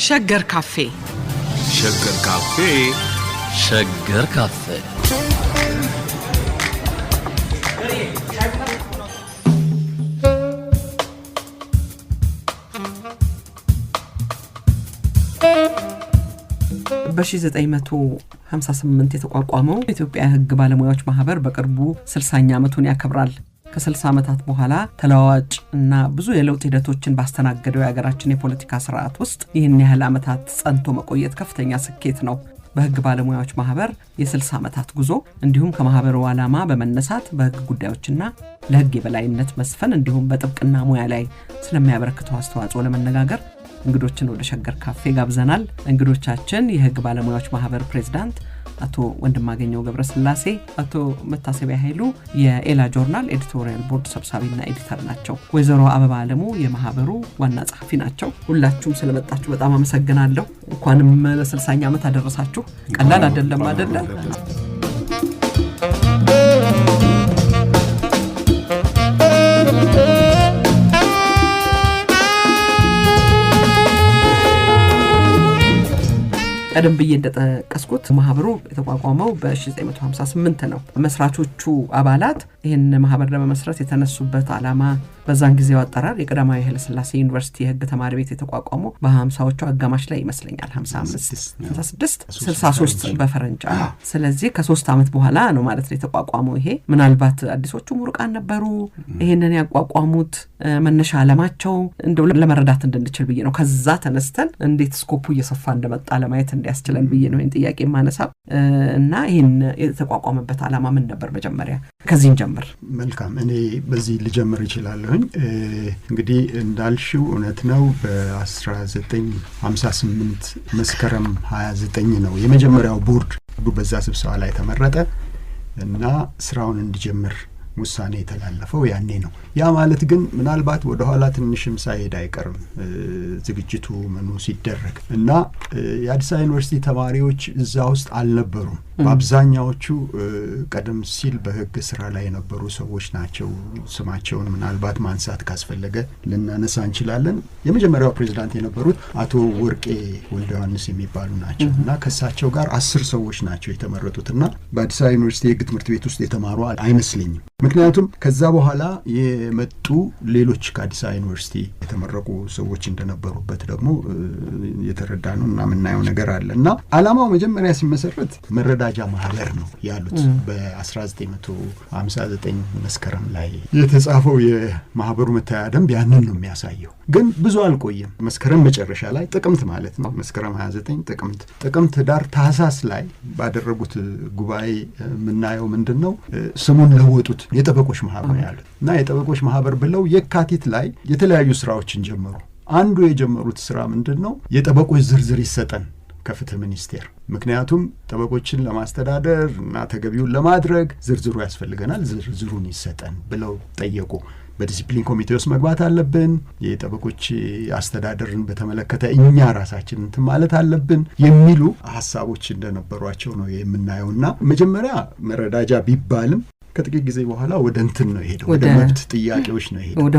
ሸገር ካፌ ሸገር ካፌ ሸገር ካፌ በ1958 የተቋቋመው የኢትዮጵያ ሕግ ባለሙያዎች ማህበር በቅርቡ 60ኛ ዓመቱን ያከብራል። ከ60 ዓመታት በኋላ ተለዋዋጭ እና ብዙ የለውጥ ሂደቶችን ባስተናገደው የሀገራችን የፖለቲካ ስርዓት ውስጥ ይህን ያህል ዓመታት ጸንቶ መቆየት ከፍተኛ ስኬት ነው። በሕግ ባለሙያዎች ማህበር የ60 ዓመታት ጉዞ እንዲሁም ከማህበሩ ዓላማ በመነሳት በሕግ ጉዳዮችና ለሕግ የበላይነት መስፈን እንዲሁም በጥብቅና ሙያ ላይ ስለሚያበረክተው አስተዋጽኦ ለመነጋገር እንግዶችን ወደ ሸገር ካፌ ጋብዘናል። እንግዶቻችን የሕግ ባለሙያዎች ማህበር ፕሬዝዳንት አቶ ወንድማገኘው ገብረስላሴ፣ አቶ መታሰቢያ ኃይሉ የኤላ ጆርናል ኤዲቶሪያል ቦርድ ሰብሳቢና ኤዲተር ናቸው። ወይዘሮ አበባ አለሙ የማህበሩ ዋና ጸሐፊ ናቸው። ሁላችሁም ስለመጣችሁ በጣም አመሰግናለሁ። እንኳንም ለ60ኛ ዓመት አደረሳችሁ። ቀላል አይደለም አይደለ? ቀደም ብዬ እንደጠቀስኩት ማህበሩ የተቋቋመው በ1958 ነው። መስራቾቹ አባላት ይህን ማህበር ለመመስረት የተነሱበት ዓላማ በዛን ጊዜው አጠራር የቀዳማዊ ኃይለ ሥላሴ ዩኒቨርሲቲ የሕግ ተማሪ ቤት የተቋቋመው በ50ዎቹ አጋማሽ ላይ ይመስለኛል 63 በፈረንጅ። ስለዚህ ከ3 ዓመት በኋላ ነው ማለት ነው የተቋቋመው። ይሄ ምናልባት አዲሶቹ ሙሩቃን ነበሩ ይሄንን ያቋቋሙት። መነሻ ዓላማቸው እንደው ለመረዳት እንድንችል ብዬ ነው። ከዛ ተነስተን እንዴት ስኮፑ እየሰፋ እንደመጣ ለማየት እንዲያስችለን ብዬ ነው ይህን ጥያቄ ማነሳው እና ይህን የተቋቋመበት ዓላማ ምን ነበር? መጀመሪያ ከዚህን ጀምር። መልካም፣ እኔ በዚህ ልጀምር ይችላለሁኝ። እንግዲህ እንዳልሽው እውነት ነው። በ1958 መስከረም 29 ነው የመጀመሪያው ቦርድ በዛ ስብሰባ ላይ ተመረጠ እና ስራውን እንዲጀምር ውሳኔ የተላለፈው ያኔ ነው። ያ ማለት ግን ምናልባት ወደ ኋላ ትንሽም ሳይሄድ አይቀርም ዝግጅቱ ምኑ ሲደረግ እና የአዲስ አበባ ዩኒቨርሲቲ ተማሪዎች እዛ ውስጥ አልነበሩም። በአብዛኛዎቹ ቀደም ሲል በሕግ ስራ ላይ የነበሩ ሰዎች ናቸው። ስማቸውን ምናልባት ማንሳት ካስፈለገ ልናነሳ እንችላለን። የመጀመሪያው ፕሬዝዳንት የነበሩት አቶ ወርቄ ወልደ ዮሐንስ የሚባሉ ናቸው እና ከሳቸው ጋር 10 ሰዎች ናቸው የተመረጡትና በአዲስ አበባ ዩኒቨርሲቲ የሕግ ትምህርት ቤት ውስጥ የተማሩ አይመስለኝም። ምክንያቱም ከዛ በኋላ የመጡ ሌሎች ከአዲስ አበባ ዩኒቨርሲቲ የተመረቁ ሰዎች እንደነበሩበት ደግሞ የተረዳ ነው እና የምናየው ነገር አለ እና ዓላማው መጀመሪያ ሲመሰረት መረዳጃ ማህበር ነው ያሉት። በ1959 መስከረም ላይ የተጻፈው የማህበሩ መተዳደሪያ ደንብ ያንን ነው የሚያሳየው። ግን ብዙ አልቆየም። መስከረም መጨረሻ ላይ ጥቅምት ማለት ነው መስከረም 29 ጥቅምት ዳር ታህሳስ ላይ ባደረጉት ጉባኤ የምናየው ምንድን ነው? ስሙን ለወጡት የጠበቆች ማህበር ያሉት እና የጠበቆች ማህበር ብለው የካቲት ላይ የተለያዩ ስራዎችን ጀመሩ። አንዱ የጀመሩት ስራ ምንድን ነው? የጠበቆች ዝርዝር ይሰጠን ከፍትህ ሚኒስቴር። ምክንያቱም ጠበቆችን ለማስተዳደር እና ተገቢውን ለማድረግ ዝርዝሩ ያስፈልገናል፣ ዝርዝሩን ይሰጠን ብለው ጠየቁ። በዲሲፕሊን ኮሚቴ ውስጥ መግባት አለብን፣ የጠበቆች አስተዳደርን በተመለከተ እኛ ራሳችን እንትን ማለት አለብን የሚሉ ሀሳቦች እንደነበሯቸው ነው የምናየውና መጀመሪያ መረዳጃ ቢባልም ከጥቂት ጊዜ በኋላ ወደ እንትን ነው የሄደው፣ ወደ መብት ጥያቄዎች ነው የሄደው፣ ወደ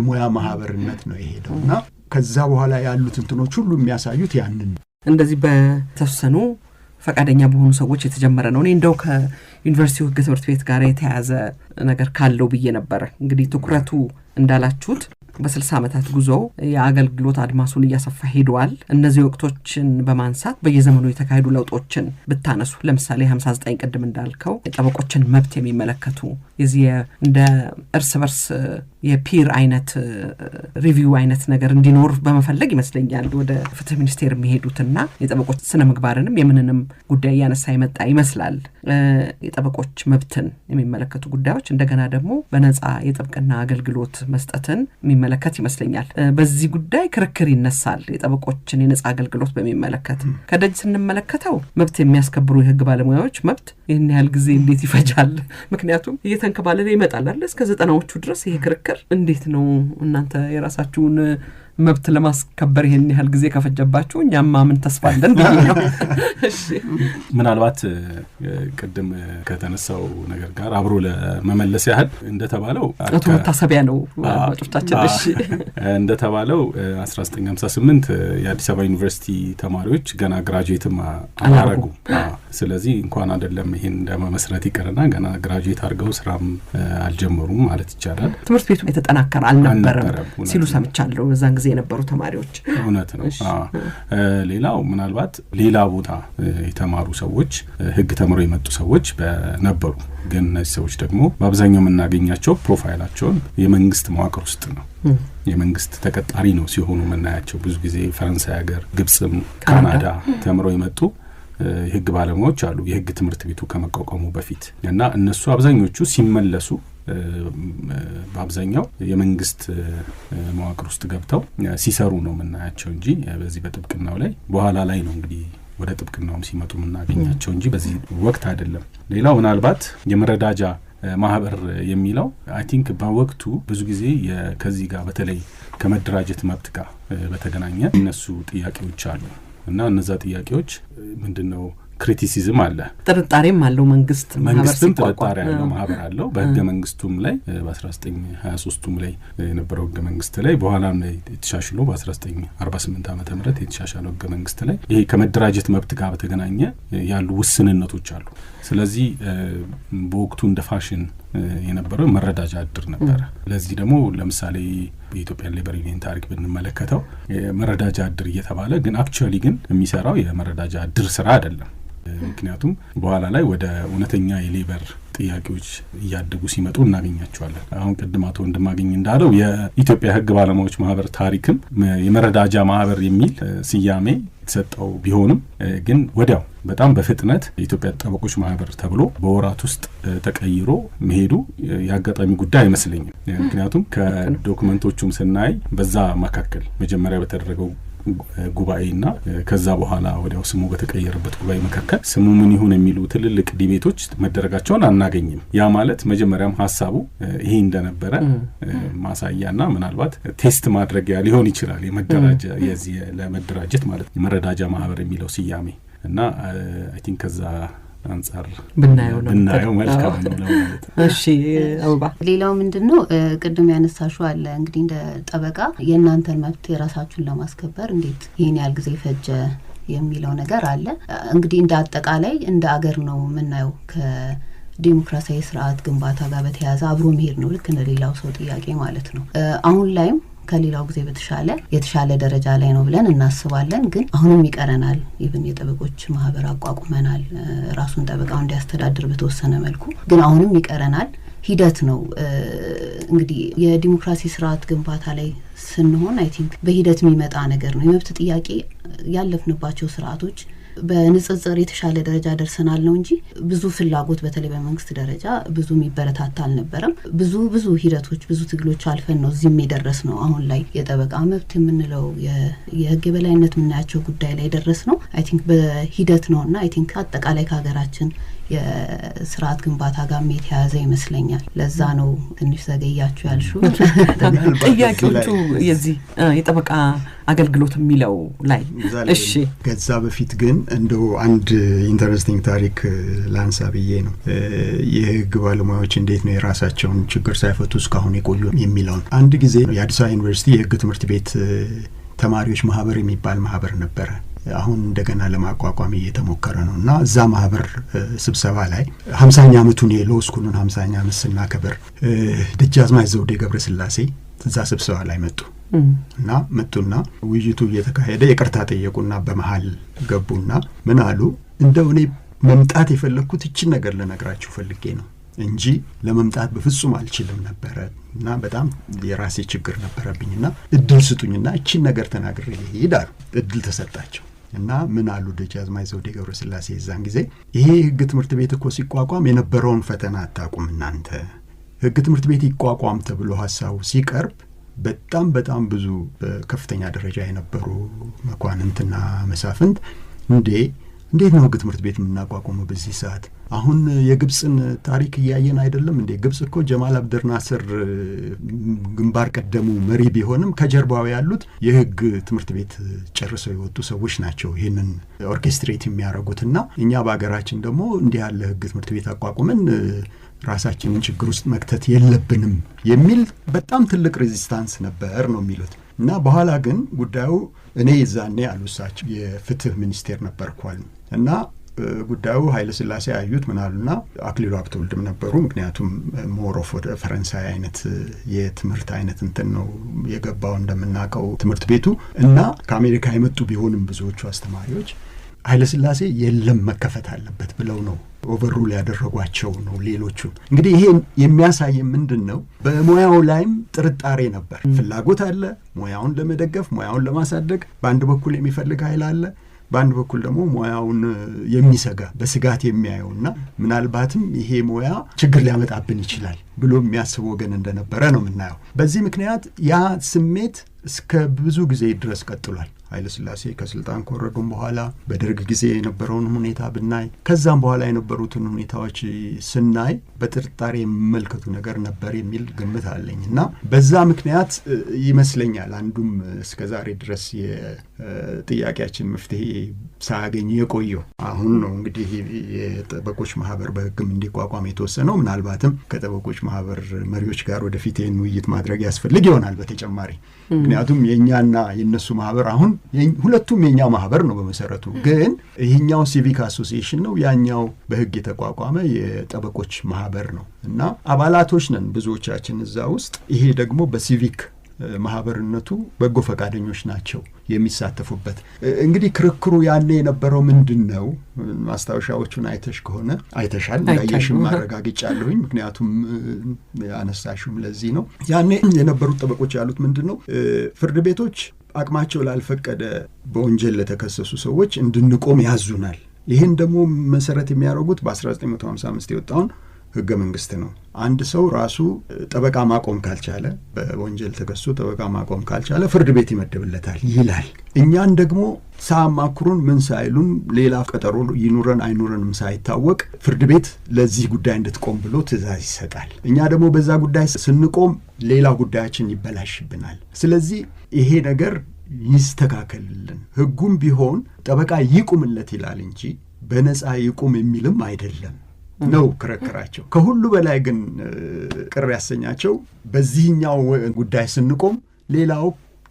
ሙያ ማህበርነት ነው የሄደውና ከዛ በኋላ ያሉት እንትኖች ሁሉ የሚያሳዩት ያንን እንደዚህ በተወሰኑ ፈቃደኛ በሆኑ ሰዎች የተጀመረ ነው። እኔ እንደው ከዩኒቨርሲቲው ሕግ ትምህርት ቤት ጋር የተያዘ ነገር ካለው ብዬ ነበር። እንግዲህ ትኩረቱ እንዳላችሁት በ60 ዓመታት ጉዞ የአገልግሎት አድማሱን እያሰፋ ሄዷል። እነዚህ ወቅቶችን በማንሳት በየዘመኑ የተካሄዱ ለውጦችን ብታነሱ፣ ለምሳሌ 59 ቅድም እንዳልከው የጠበቆችን መብት የሚመለከቱ የዚህ እንደ እርስ በርስ የፒር አይነት ሪቪው አይነት ነገር እንዲኖር በመፈለግ ይመስለኛል ወደ ፍትህ ሚኒስቴር የሚሄዱትና የጠበቆች ስነ ምግባርንም የምንንም ጉዳይ ያነሳ ይመጣ ይመስላል። የጠበቆች መብትን የሚመለከቱ ጉዳዮች እንደገና ደግሞ በነጻ የጥብቅና አገልግሎት መስጠትን የሚመለከት ይመስለኛል። በዚህ ጉዳይ ክርክር ይነሳል። የጠበቆችን የነጻ አገልግሎት በሚመለከት ከደጅ ስንመለከተው መብት የሚያስከብሩ የሕግ ባለሙያዎች መብት ይህን ያህል ጊዜ እንዴት ይፈጃል? ምክንያቱም እየተንከባለለ ይመጣል አይደል? እስከ 90ዎቹ ድረስ ይሄ ክርክር እንዴት ነው እናንተ የራሳችሁን መብት ለማስከበር ይሄን ያህል ጊዜ ከፈጀባችሁ እኛማ ምን ተስፋለን ነው። እሺ ምናልባት ቅድም ከተነሳው ነገር ጋር አብሮ ለመመለስ ያህል እንደተባለው አቶ መታሰቢያ ነው አጥፍታችን። እሺ እንደተባለው 1958 የአዲስ አበባ ዩኒቨርሲቲ ተማሪዎች ገና ግራጁዌትም አላረጉ። ስለዚህ እንኳን አይደለም ይሄን እንደመመስረት ይቀርና ገና ግራጁዌት አድርገው ስራም አልጀመሩም ማለት ይቻላል። ትምህርት ቤቱ የተጠናከረ አልነበረም ሲሉ ሰምቻለሁ በዛን ጊዜ የነበሩ ተማሪዎች። እውነት ነው። ሌላው ምናልባት ሌላ ቦታ የተማሩ ሰዎች ህግ ተምረው የመጡ ሰዎች ነበሩ። ግን እነዚህ ሰዎች ደግሞ በአብዛኛው የምናገኛቸው ፕሮፋይላቸውን የመንግስት መዋቅር ውስጥ ነው። የመንግስት ተቀጣሪ ነው ሲሆኑ የምናያቸው። ብዙ ጊዜ ፈረንሳይ ሀገር፣ ግብጽም ካናዳ ተምረው የመጡ የህግ ባለሙያዎች አሉ የህግ ትምህርት ቤቱ ከመቋቋሙ በፊት እና እነሱ አብዛኞቹ ሲመለሱ በአብዛኛው የመንግስት መዋቅር ውስጥ ገብተው ሲሰሩ ነው የምናያቸው እንጂ በዚህ በጥብቅናው ላይ በኋላ ላይ ነው እንግዲህ ወደ ጥብቅናውም ሲመጡ የምናገኛቸው እንጂ በዚህ ወቅት አይደለም። ሌላው ምናልባት የመረዳጃ ማህበር የሚለው አይ ቲንክ በወቅቱ ብዙ ጊዜ ከዚህ ጋር በተለይ ከመደራጀት መብት ጋር በተገናኘ እነሱ ጥያቄዎች አሉ እና እነዛ ጥያቄዎች ምንድነው ክሪቲሲዝም አለ፣ ጥርጣሬም አለው። መንግስትም ጥርጣሬ ያለው ማህበር አለው። በህገ መንግስቱም ላይ በ1923ቱም ላይ የነበረው ህገ መንግስት ላይ በኋላም ላይ የተሻሽሎ በ1948 ዓመተ ምህረት የተሻሻለው ህገ መንግስት ላይ ይሄ ከመደራጀት መብት ጋር በተገናኘ ያሉ ውስንነቶች አሉ። ስለዚህ በወቅቱ እንደ ፋሽን የነበረው መረዳጃ እድር ነበር። ለዚህ ደግሞ ለምሳሌ የኢትዮጵያ ሌበር ዩኒየን ታሪክ ብንመለከተው መረዳጃ እድር እየተባለ ግን አክቹአሊ ግን የሚሰራው የመረዳጃ እድር ስራ አይደለም። ምክንያቱም በኋላ ላይ ወደ እውነተኛ የሌበር ጥያቄዎች እያደጉ ሲመጡ እናገኛቸዋለን። አሁን ቅድም አቶ ወንድማገኝ እንዳለው የኢትዮጵያ ህግ ባለሙያዎች ማህበር ታሪክም የመረዳጃ ማህበር የሚል ስያሜ ተሰጠው ቢሆንም ግን ወዲያው በጣም በፍጥነት የኢትዮጵያ ጠበቆች ማህበር ተብሎ በወራት ውስጥ ተቀይሮ መሄዱ ያጋጣሚ ጉዳይ አይመስለኝም። ምክንያቱም ከዶክመንቶቹም ስናይ በዛ መካከል መጀመሪያ በተደረገው ጉባኤና ከዛ በኋላ ወዲያው ስሙ በተቀየረበት ጉባኤ መካከል ስሙ ምን ይሁን የሚሉ ትልልቅ ዲቤቶች መደረጋቸውን አናገኝም። ያ ማለት መጀመሪያም ሐሳቡ ይሄ እንደነበረ ማሳያና ምናልባት ቴስት ማድረጊያ ሊሆን ይችላል። የመደራጃ የዚህ ለመደራጀት ማለት የመረዳጃ ማህበር የሚለው ስያሜ እና አይ ቲንክ ከዛ አንጻር ብናየው መልካም ነው ማለት ነው። እሺ አውባ ሌላው ምንድነው ቅድም ያነሳሽው አለ እንግዲህ እንደ ጠበቃ የእናንተን መብት የራሳችሁን ለማስከበር እንዴት ይሄን ያህል ጊዜ ፈጀ የሚለው ነገር አለ። እንግዲህ እንደ አጠቃላይ እንደ አገር ነው የምናየው ከዲሞክራሲያዊ ስርዓት ግንባታ ጋር በተያያዘ አብሮ መሄድ ነው ልክ እንደ ሌላው ሰው ጥያቄ ማለት ነው። አሁን ላይም ከሌላው ጊዜ የተሻለ ደረጃ ላይ ነው ብለን እናስባለን። ግን አሁንም ይቀረናል። ኢቭን የጠበቆች ማህበር አቋቁመናል ራሱን ጠበቃው እንዲያስተዳድር በተወሰነ መልኩ፣ ግን አሁንም ይቀረናል። ሂደት ነው እንግዲህ የዲሞክራሲ ስርዓት ግንባታ ላይ ስንሆን አይ ቲንክ በሂደት የሚመጣ ነገር ነው። የመብት ጥያቄ ያለፍንባቸው ስርዓቶች በንጽጽር የተሻለ ደረጃ ደርሰናል ነው እንጂ ብዙ ፍላጎት በተለይ በመንግስት ደረጃ ብዙ የሚበረታታ አልነበረም። ብዙ ሂደቶች ብዙ ትግሎች አልፈን ነው እዚህም የደረስ ነው። አሁን ላይ የጠበቃ መብት የምንለው የህግ የበላይነት የምናያቸው ጉዳይ ላይ ደረስ ነው አይ ቲንክ በሂደት ነውና አይ ቲንክ አጠቃላይ ከሀገራችን የስርዓት ግንባታ ጋር የተያያዘ ይመስለኛል። ለዛ ነው ትንሽ ዘገያችሁ ያልሽው። ጥያቄዎቹ የዚህ የጠበቃ አገልግሎት የሚለው ላይ እሺ ከዛ በፊት ግን እንደው አንድ ኢንተረስቲንግ ታሪክ ላንሳ ብዬ ነው። የህግ ባለሙያዎች እንዴት ነው የራሳቸውን ችግር ሳይፈቱ እስካሁን የቆዩ የሚለው። አንድ ጊዜ የአዲስ አበባ ዩኒቨርሲቲ የህግ ትምህርት ቤት ተማሪዎች ማህበር የሚባል ማህበር ነበረ። አሁን እንደገና ለማቋቋም እየተሞከረ ነው እና እዛ ማህበር ስብሰባ ላይ 50ኛ ዓመቱን የሎው ስኩሉን 50ኛ ዓመት ስናከብር ደጃዝማች ዘውዴ ገብረስላሴ እዛ ስብሰባ ላይ መጡና ውይይቱ እየተካሄደ ይቅርታ ጠየቁና በመሃል ገቡና ምን አሉ፣ እንደው እኔ መምጣት የፈለኩት እቺን ነገር ልነግራችሁ ፈልጌ ነው እንጂ ለመምጣት በፍጹም አልችልም ነበር እና በጣም የራሴ ችግር ነበረብኝና እድል ስጡኝና እቺን ነገር ተናግሬ ልሄድ አሉ። እድል ተሰጣቸው እና ምን አሉ ደጃዝማች ዘውዴ ገብረስላሴ የዛን ጊዜ ይሄ ህግ ትምህርት ቤት እኮ ሲቋቋም የነበረውን ፈተና አታውቁም እናንተ። ህግ ትምህርት ቤት ይቋቋም ተብሎ ሐሳቡ ሲቀርብ በጣም ብዙ በከፍተኛ ደረጃ የነበሩ መኳንንትና መሳፍንት እንዴ እንዴት ነው ህግ ትምህርት ቤት የምናቋቁመው በዚህ ሰዓት? አሁን የግብፅን ታሪክ እያየን አይደለም እንዴ? ግብፅ እኮ ጀማል አብደልናስር ግንባር ቀደሙ መሪ ቢሆንም ከጀርባው ያሉት የህግ ትምህርት ቤት ጨርሰው የወጡ ሰዎች ናቸው ይህንን ኦርኬስትሬት የሚያደርጉትና እኛ በሀገራችን ደግሞ እንዲህ ያለ ህግ ትምህርት ቤት አቋቁመን ራሳችንን ችግር ውስጥ መክተት የለብንም የሚል በጣም ትልቅ ሬዚስታንስ ነበር ነው የሚሉት። እና በኋላ ግን ጉዳዩ እኔ ይዛኔ አሉሳቸው የፍትህ ሚኒስቴር ነበርኳል እና ጉዳዩ ኃይለ ሥላሴ አዩት ምናሉና አክሊሉ ሀብተወልድም ነበሩ። ምክንያቱም ሞሮፍ ወደ ፈረንሳይ አይነት የትምህርት አይነት እንትን ነው የገባው እንደምናውቀው ትምህርት ቤቱ እና ከአሜሪካ የመጡ ቢሆንም ብዙዎቹ አስተማሪዎች ኃይለ ሥላሴ የለም መከፈት አለበት ብለው ነው ኦቨርሩል ያደረጓቸው ነው ሌሎቹ። እንግዲህ ይሄ የሚያሳይ ምንድን ነው? በሙያው ላይም ጥርጣሬ ነበር። ፍላጎት አለ ሙያውን ለመደገፍ ሙያውን ለማሳደግ፣ በአንድ በኩል የሚፈልግ ኃይል አለ፣ በአንድ በኩል ደግሞ ሙያውን የሚሰጋ በስጋት የሚያየውና ምናልባትም ይሄ ሙያ ችግር ሊያመጣብን ይችላል ብሎ የሚያስብ ወገን እንደነበረ ነው የምናየው። በዚህ ምክንያት ያ ስሜት እስከ ብዙ ጊዜ ድረስ ቀጥሏል። ኃይለ ሥላሴ ከስልጣን ከወረዱም በኋላ በደርግ ጊዜ የነበረውን ሁኔታ ብናይ ከዛም በኋላ የነበሩትን ሁኔታዎች ስናይ በጥርጣሬ የሚመልከቱ ነገር ነበር የሚል ግምት አለኝ እና በዛ ምክንያት ይመስለኛል አንዱም እስከዛሬ ድረስ የጥያቄያችን መፍትሄ ሳያገኝ የቆየው። አሁን ነው እንግዲህ የጠበቆች ማህበር በሕግም እንዲቋቋም የተወሰነው። ምናልባትም ከጠበቆች ማህበር መሪዎች ጋር ወደፊት ይህን ውይይት ማድረግ ያስፈልግ ይሆናል በተጨማሪ። ምክንያቱም የእኛና የእነሱ ማህበር አሁን ሁለቱም የኛ ማህበር ነው በመሰረቱ፣ ግን ይሄኛው ሲቪክ አሶሲዬሽን ነው፣ ያኛው በህግ የተቋቋመ የጠበቆች ማህበር ነው እና አባላቶች ነን ብዙዎቻችን እዛ ውስጥ። ይሄ ደግሞ በሲቪክ ማህበርነቱ በጎ ፈቃደኞች ናቸው የሚሳተፉበት። እንግዲህ ክርክሩ ያኔ የነበረው ምንድን ነው? ማስታወሻዎቹን አይተሽ ከሆነ አይተሻል፣ እንዳየሽም ማረጋግጫለሁኝ። ምክንያቱም አነሳሹም ለዚህ ነው። ያኔ የነበሩት ጠበቆች ያሉት ምንድን ነው? ፍርድ ቤቶች አቅማቸው ላልፈቀደ በወንጀል ለተከሰሱ ሰዎች እንድንቆም ያዙናል። ይህን ደግሞ መሰረት የሚያደርጉት በ1955 የወጣውን ህገ መንግስት ነው። አንድ ሰው ራሱ ጠበቃ ማቆም ካልቻለ፣ በወንጀል ተከሶ ጠበቃ ማቆም ካልቻለ ፍርድ ቤት ይመደብለታል ይላል። እኛን ደግሞ ሳያማክሩን ምን ሳይሉን ሌላ ቀጠሮ ይኑረን አይኑረንም ሳይታወቅ ፍርድ ቤት ለዚህ ጉዳይ እንድትቆም ብሎ ትዕዛዝ ይሰጣል። እኛ ደግሞ በዛ ጉዳይ ስንቆም ሌላ ጉዳያችን ይበላሽብናል። ስለዚህ ይሄ ነገር ይስተካከልልን፣ ህጉም ቢሆን ጠበቃ ይቁምለት ይላል እንጂ በነፃ ይቁም የሚልም አይደለም ነው ክርክራቸው። ከሁሉ በላይ ግን ቅር ያሰኛቸው በዚህኛው ጉዳይ ስንቆም ሌላው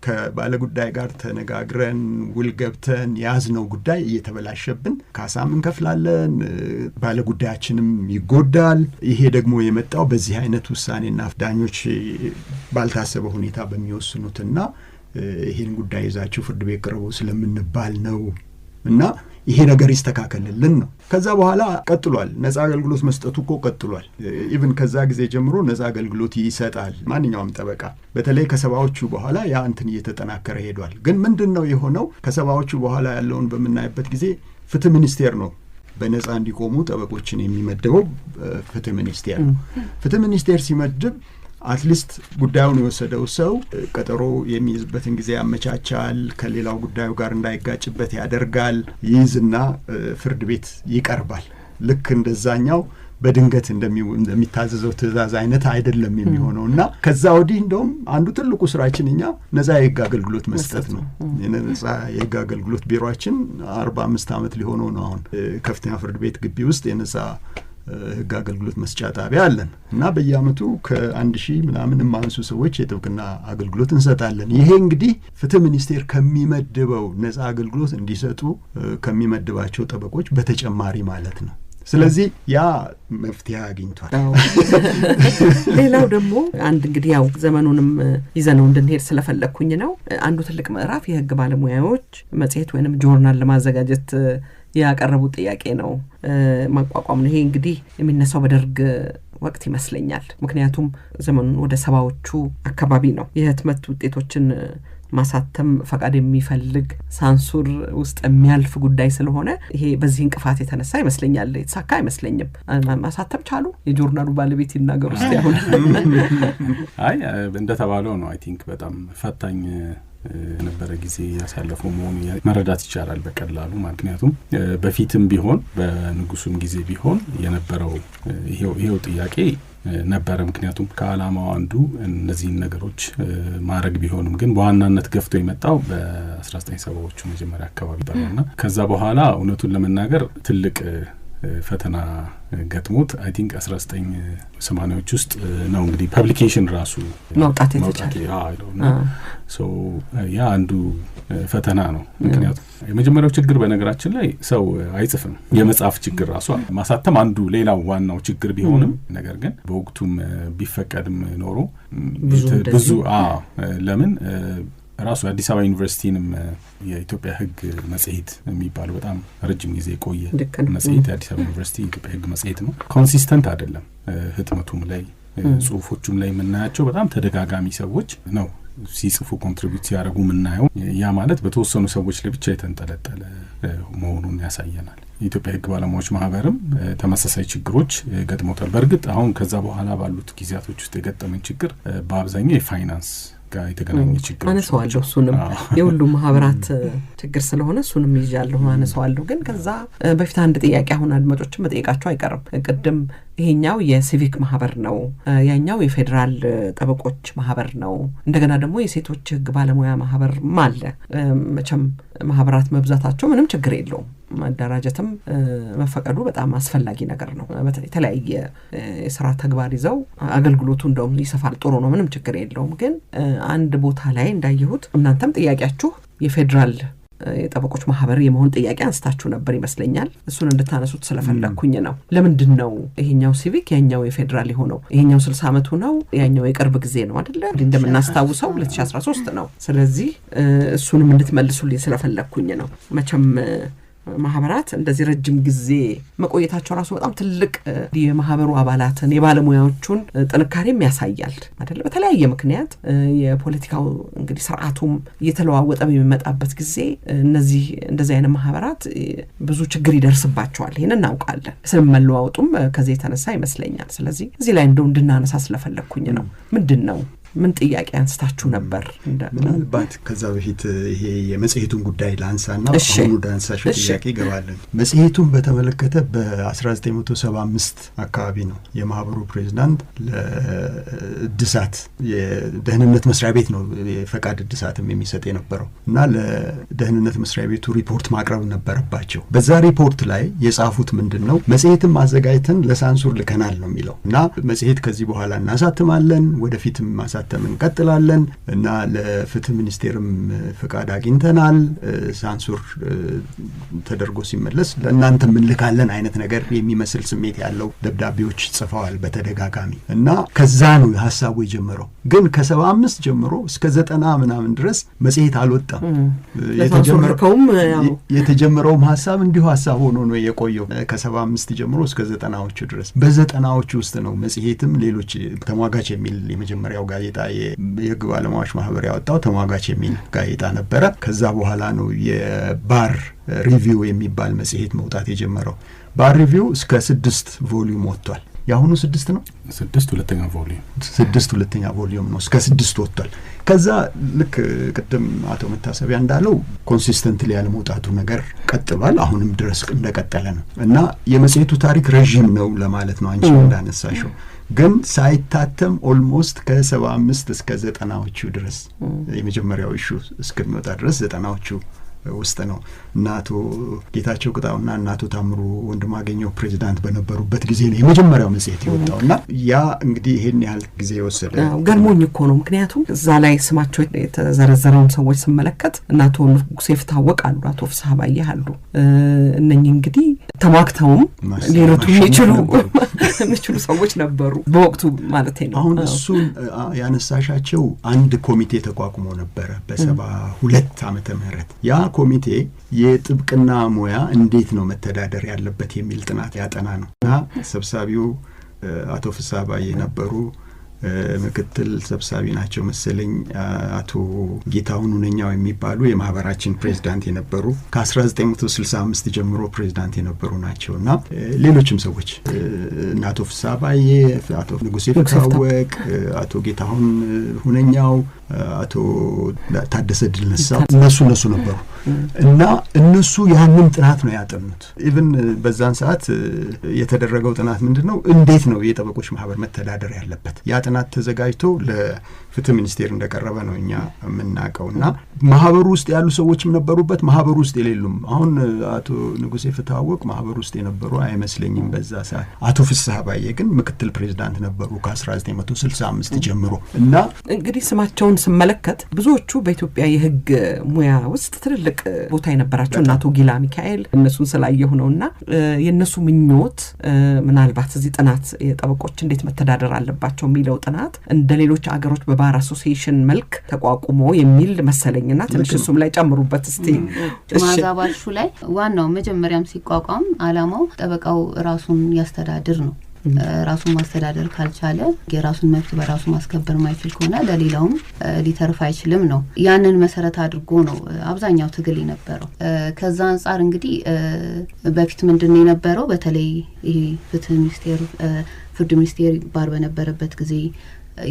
ከባለ ጉዳይ ጋር ተነጋግረን ውል ገብተን ያዝነው ጉዳይ እየተበላሸብን ካሳም እንከፍላለን፣ ባለ ጉዳያችንም ይጎዳል። ይሄ ደግሞ የመጣው በዚህ አይነት ውሳኔና ዳኞች ባልታሰበ ሁኔታ በሚወስኑትና ይሄን ጉዳይ ይዛችሁ ፍርድ ቤት ቅርቡ ስለምንባል ነው እና ይሄ ነገር ይስተካከልልን ነው። ከዛ በኋላ ቀጥሏል። ነፃ አገልግሎት መስጠቱ እኮ ቀጥሏል። ኢቭን ከዛ ጊዜ ጀምሮ ነፃ አገልግሎት ይሰጣል ማንኛውም ጠበቃ። በተለይ ከሰባዎቹ በኋላ ያ እንትን እየተጠናከረ ሄዷል። ግን ምንድን ነው የሆነው? ከሰባዎቹ በኋላ ያለውን በምናይበት ጊዜ ፍትህ ሚኒስቴር ነው በነፃ እንዲቆሙ ጠበቆችን የሚመድበው ፍትህ ሚኒስቴር ነው። ፍትህ ሚኒስቴር ሲመድብ አትሊስት ጉዳዩን የወሰደው ሰው ቀጠሮ የሚይዝበትን ጊዜ ያመቻቻል፣ ከሌላው ጉዳዩ ጋር እንዳይጋጭበት ያደርጋል፣ ይይዝና ፍርድ ቤት ይቀርባል። ልክ እንደዛኛው በድንገት እንደሚታዘዘው ትዕዛዝ አይነት አይደለም የሚሆነው እና ከዛ ወዲህ እንደውም አንዱ ትልቁ ስራችን እኛ ነፃ የህግ አገልግሎት መስጠት ነው። ነፃ የህግ አገልግሎት ቢሮአችን 45 ዓመት ሊሆነው ነው። አሁን ከፍተኛ ፍርድ ቤት ግቢ ውስጥ የነፃ ህግ አገልግሎት መስጫ ጣቢያ አለን እና በየአመቱ ከ1000 ምናምን የማንሱ ሰዎች የጥብቅና አገልግሎት እንሰጣለን። ይሄ እንግዲህ ፍትህ ሚኒስቴር ከሚመድበው ነፃ አገልግሎት እንዲሰጡ ከሚመድባቸው ጠበቆች በተጨማሪ ማለት ነው። ስለዚህ ያ መፍትሄ አግኝቷል። ሌላው ደግሞ አንድ እንግዲህ ያው ዘመኑንም ይዘነው እንድንሄድ ስለፈለኩኝ ነው። አንዱ ትልቅ ምዕራፍ የህግ ባለሙያዎች መጽሔት ወይንም ጆርናል ለማዘጋጀት ያቀረቡት ጥያቄ ነው፣ ማቋቋም ነው። ይሄ እንግዲህ የሚነሳው በደርግ ወቅት ይመስለኛል። ምክንያቱም ዘመኑን ወደ 70ዎቹ አካባቢ ነው። የህትመት ውጤቶችን ማሳተም ፈቃድ የሚፈልግ ሳንሱር ውስጥ የሚያልፍ ጉዳይ ስለሆነ ይሄ በዚህ እንቅፋት የተነሳ ይመስለኛል የተሳካ አይመስለኝም። ማሳተም ቻሉ? የጆርናሉ ባለቤት ይናገሩ እስቲ። አሁን አይ እንደተባለው ነው። አይ ቲንክ በጣም ፈታኝ የነበረ ጊዜ ያሳለፈው መሆኑ መረዳት ይቻላል በቀላሉ። ምክንያቱም በፊትም ቢሆን በንጉሱም ጊዜ ቢሆን የነበረው ይሄው ጥያቄ ነበረ። ምክንያቱም ከዓላማው አንዱ እነዚህን ነገሮች ማድረግ ቢሆንም ግን በዋናነት ገፍቶ የመጣው በ1970ዎቹ መጀመሪያ አካባቢ ባለና ከዛ በኋላ እውነቱን ለመናገር ትልቅ ፈተና ገጥሞት አይ ቲንክ 1980ዎች ውስጥ ነው እንግዲህ ፐብሊኬሽን ራሱ ማውጣት የተቻለ ሶ ያ አንዱ ፈተና ነው። ምክንያቱም የመጀመሪያው ችግር በነገራችን ላይ ሰው አይጽፍም። የመጻፍ ችግር ራሱ ማሳተም አንዱ ሌላው ዋናው ችግር ቢሆንም ነገር ግን በወቅቱም ቢፈቀድም ኖሮ ብዙ ለምን ራሱ አዲስ አበባ ዩኒቨርሲቲንም የኢትዮጵያ ሕግ መጽሔት የሚባለው በጣም ረጅም ጊዜ ቆየ መጽሔት የአዲስ አበባ ዩኒቨርሲቲ የኢትዮጵያ ሕግ መጽሔት ነው። ኮንሲስተንት አይደለም። ህትመቱም ላይ ጽሁፎቹም ላይ የምናያቸው በጣም ተደጋጋሚ ሰዎች ነው ሲጽፉ ኮንትሪቢዩት ሲያደርጉ የምናየው። ያ ማለት በተወሰኑ ሰዎች ላይ ብቻ የተንጠለጠለ መሆኑን ያሳየናል። የኢትዮጵያ ሕግ ባለሙያዎች ማህበርም ተመሳሳይ ችግሮች ገጥሞታል። በእርግጥ አሁን ከዛ በኋላ ባሉት ጊዜያቶች ውስጥ የገጠመን ችግር በአብዛኛው የፋይናንስ ጋር የተገናኘ ችግር አነሳዋለሁ። እሱንም የሁሉም ማህበራት ችግር ስለሆነ እሱንም ይዣለሁ አነሳዋለሁ። ግን ከዛ በፊት አንድ ጥያቄ አሁን አድማጮችን መጠየቃቸው አይቀርም። ቅድም ይሄኛው የሲቪክ ማህበር ነው፣ ያኛው የፌዴራል ጠበቆች ማህበር ነው፣ እንደገና ደግሞ የሴቶች ሕግ ባለሙያ ማህበር አለ። መቼም ማህበራት መብዛታቸው ምንም ችግር የለውም። ማደራጀትም መፈቀዱ በጣም አስፈላጊ ነገር ነው። የተለያየ የስራ ተግባር ይዘው አገልግሎቱ እንደውም ይሰፋል፣ ጥሩ ነው፣ ምንም ችግር የለውም። ግን አንድ ቦታ ላይ እንዳየሁት እናንተም ጥያቄያችሁ የፌዴራል የጠበቆች ማህበር የመሆን ጥያቄ አንስታችሁ ነበር ይመስለኛል። እሱን እንድታነሱት ስለፈለኩኝ ነው። ለምንድን ነው ይሄኛው ሲቪክ ያኛው የፌዴራል የሆነው? ይሄኛው 60 ዓመቱ ነው፣ ያኛው የቅርብ ጊዜ ነው አይደለ? እንደምናስታውሰው 2013 ነው። ስለዚህ እሱንም እንድትመልሱልኝ ስለፈለኩኝ ነው። መቼም ማህበራት እንደዚህ ረጅም ጊዜ መቆየታቸው ራሱ በጣም ትልቅ የማህበሩ አባላትን የባለሙያዎቹን ጥንካሬም ያሳያል አይደል? በተለያየ ምክንያት የፖለቲካው እንግዲህ ስርዓቱም እየተለዋወጠ በሚመጣበት ጊዜ እንደዚህ አይነት ማህበራት ብዙ ችግር ይደርስባቸዋል። ይሄን እናውቃለን። ስለመለዋወጡም ከዚህ የተነሳ ይመስለኛል። ስለዚህ እዚህ ላይ እንደው እንድናነሳ ስለፈለኩኝ ነው። ምንድን ነው ምን ጥያቄ አንስታችሁ ነበር? ምናልባት ከዛ በፊት ይሄ የመጽሔቱን ጉዳይ ላንሳና አሁን ወደ አንሳሽው ጥያቄ ይገባለን። መጽሔቱን በተመለከተ በ1975 አካባቢ ነው የማህበሩ ፕሬዝዳንት ለእድሳት የደህንነት መስሪያ ቤት ነው የፈቃድ እድሳትም የሚሰጥ የነበረው እና ለደህንነት መስሪያ ቤቱ ሪፖርት ማቅረብ ነበረባቸው። በዛ ሪፖርት ላይ የጻፉት ምንድን ነው? መጽሔትን ማዘጋጀትን ለሳንሱር ልከናል ነው የሚለው እና መጽሔት ከዚህ በኋላ እናሳትማለን፣ ወደፊትም ማሳተም እንቀጥላለን እና ለፍትህ ሚኒስቴርም ፍቃድ አግኝተናል፣ ሳንሱር ተደርጎ ሲመለስ ለእናንተ ምንልካለን አይነት ነገር የሚመስል ስሜት ያለው ደብዳቤዎች ጽፈዋል በተደጋጋሚ እና ከዛ ነው ሀሳቡ የጀመረው። ግን ከ75 ጀምሮ እስከ 90 ምናምን ድረስ መጽሔት አልወጣም። የተጀመረው ሀሳብ እንዲሁ ሀሳብ ሆኖ ነው የቆየው ከ75 ጀምሮ እስከ 90ዎቹ ድረስ። በ90ዎቹ ውስጥ ነው መጽሔትም ሌሎች ተሟጋች የሚል የመጀመሪያው ጋዜጣ የሕግ ባለሙያዎች ማህበር ያወጣው ተሟጋች የሚል ጋዜጣ ነበረ። ከዛ በኋላ ነው የባር ሪቪው የሚባል መጽሔት መውጣት የጀመረው። ባር ሪቪው እስከ 6 ቮሊዩም ወጥቷል። የአሁኑ 6 ነው። 6 ሁለተኛ ቮሊዩም ነው። እስከ 6 ወጥቷል። ከዛ ልክ ቅድም አቶ መታሰቢያ እንዳለው ኮንሲስተንትሊ ያለ መውጣቱ ነገር ቀጥሏል። አሁንም ድረስ እንደቀጠለ ነው እና የመጽሔቱ ታሪክ ረዥም ነው ለማለት ነው አንቺ እንዳነሳሽው። ግን ሳይታተም ኦልሞስት ከ75 እስከ 90ዎቹ ድረስ የመጀመሪያው ኢሹ እስከሚወጣ ድረስ 90ዎቹ ውስጥ ነው እና አቶ ጌታቸው ቅጣውና እና አቶ ታምሩ ወንድማገኘው ፕሬዚዳንት በነበሩበት ጊዜ ነው የመጀመሪያው መጽሔት የወጣው እና ያ እንግዲህ ይሄን ያህል ጊዜ ወሰደ። ገርሞኝ እኮ ነው። ምክንያቱም እዛ ላይ ስማቸው የተዘረዘረውን ሰዎች ስመለከት እና አቶ ንጉሴ ፍታወቅ አሉ፣ አቶ ፍስሐ ባየ አሉ። እነኚህ እንግዲህ ተሟግተውም ሌሎቹ የሚችሉ ሰዎች ነበሩ በወቅቱ ማለት ነው። አሁን እሱን ያነሳሻቸው አንድ ኮሚቴ ተቋቁሞ ነበረ በ72 ዓመተ ምህረት ያ ኮሚቴ የጥብቅና ሙያ እንዴት ነው መተዳደር ያለበት የሚል ጥናት ያጠና ነው እና ሰብሳቢው አቶ ፍስሐ ባየ ነበሩ። ምክትል ሰብሳቢ ናቸው መሰለኝ አቶ ጌታሁን ሁነኛው የሚባሉ የማህበራችን ፕሬዝዳንት የነበሩ ከ1965 ጀምሮ ፕሬዝዳንት የነበሩ ናቸውና ሌሎችም ሰዎች አቶ ፍስሐ ባዬ፣ አቶ ንጉሴ ፍታወቅ፣ አቶ ጌታሁን ሁነኛው፣ አቶ ታደሰ ድልነሳው እነሱ ነበሩ እና እነሱ ያንን ጥናት ነው ያጠኑት። ኢቭን በዛን ሰዓት የተደረገው ጥናት ምንድነው እንዴት ነው የጠበቆች ማህበር መተዳደር ያለበት ያ ጥናት ተዘጋጅቶ ለፍትህ ሚኒስቴር እንደቀረበ ነው እኛ የምናውቀውና ማህበሩ ውስጥ ያሉ ሰዎችም ነበሩበት፣ ማህበሩ ውስጥ የሌሉም። አሁን አቶ ንጉሴ ፍታወቅ ማህበሩ ውስጥ የነበሩ አይመስለኝም በዛ ሰዓት። አቶ ፍስሐ ባዬ ግን ምክትል ፕሬዝዳንት ነበሩ ከ1965 ጀምሮ እና እንግዲህ ስማቸውን ስመለከት ብዙዎቹ በኢትዮጵያ የህግ ሙያ ውስጥ ትልልቅ ቦታ የነበራቸው እና አቶ ጊላ ሚካኤል እነሱን ስላየሁ ነውና የነሱ ምኞት ምናልባት እዚህ ጥናት የጠበቆች እንዴት መተዳደር አለባቸው የሚለው ጥናት እንደ ሌሎች አገሮች በባር አሶሲዬሽን መልክ ተቋቁሞ የሚል መሰለኝና ትንሽ እሱም ላይ ጨምሩበት እስቲ። ማዛባሹ ላይ ዋናው መጀመሪያም ሲቋቋም አላማው ጠበቃው ራሱን ያስተዳድር ነው። ራሱን ማስተዳደር ካልቻለ የራሱን መብት በራሱ ማስከበር ማይችል ከሆነ ለሌላውም ሊተርፍ አይችልም ነው። ያንን መሰረት አድርጎ ነው አብዛኛው ትግል የነበረው። ከዛ አንፃር እንግዲህ በፊት ምንድነው የነበረው በተለይ ይሄ ፍትህ ሚኒስቴር ፍርድ ሚኒስቴር ባር በነበረበት ጊዜ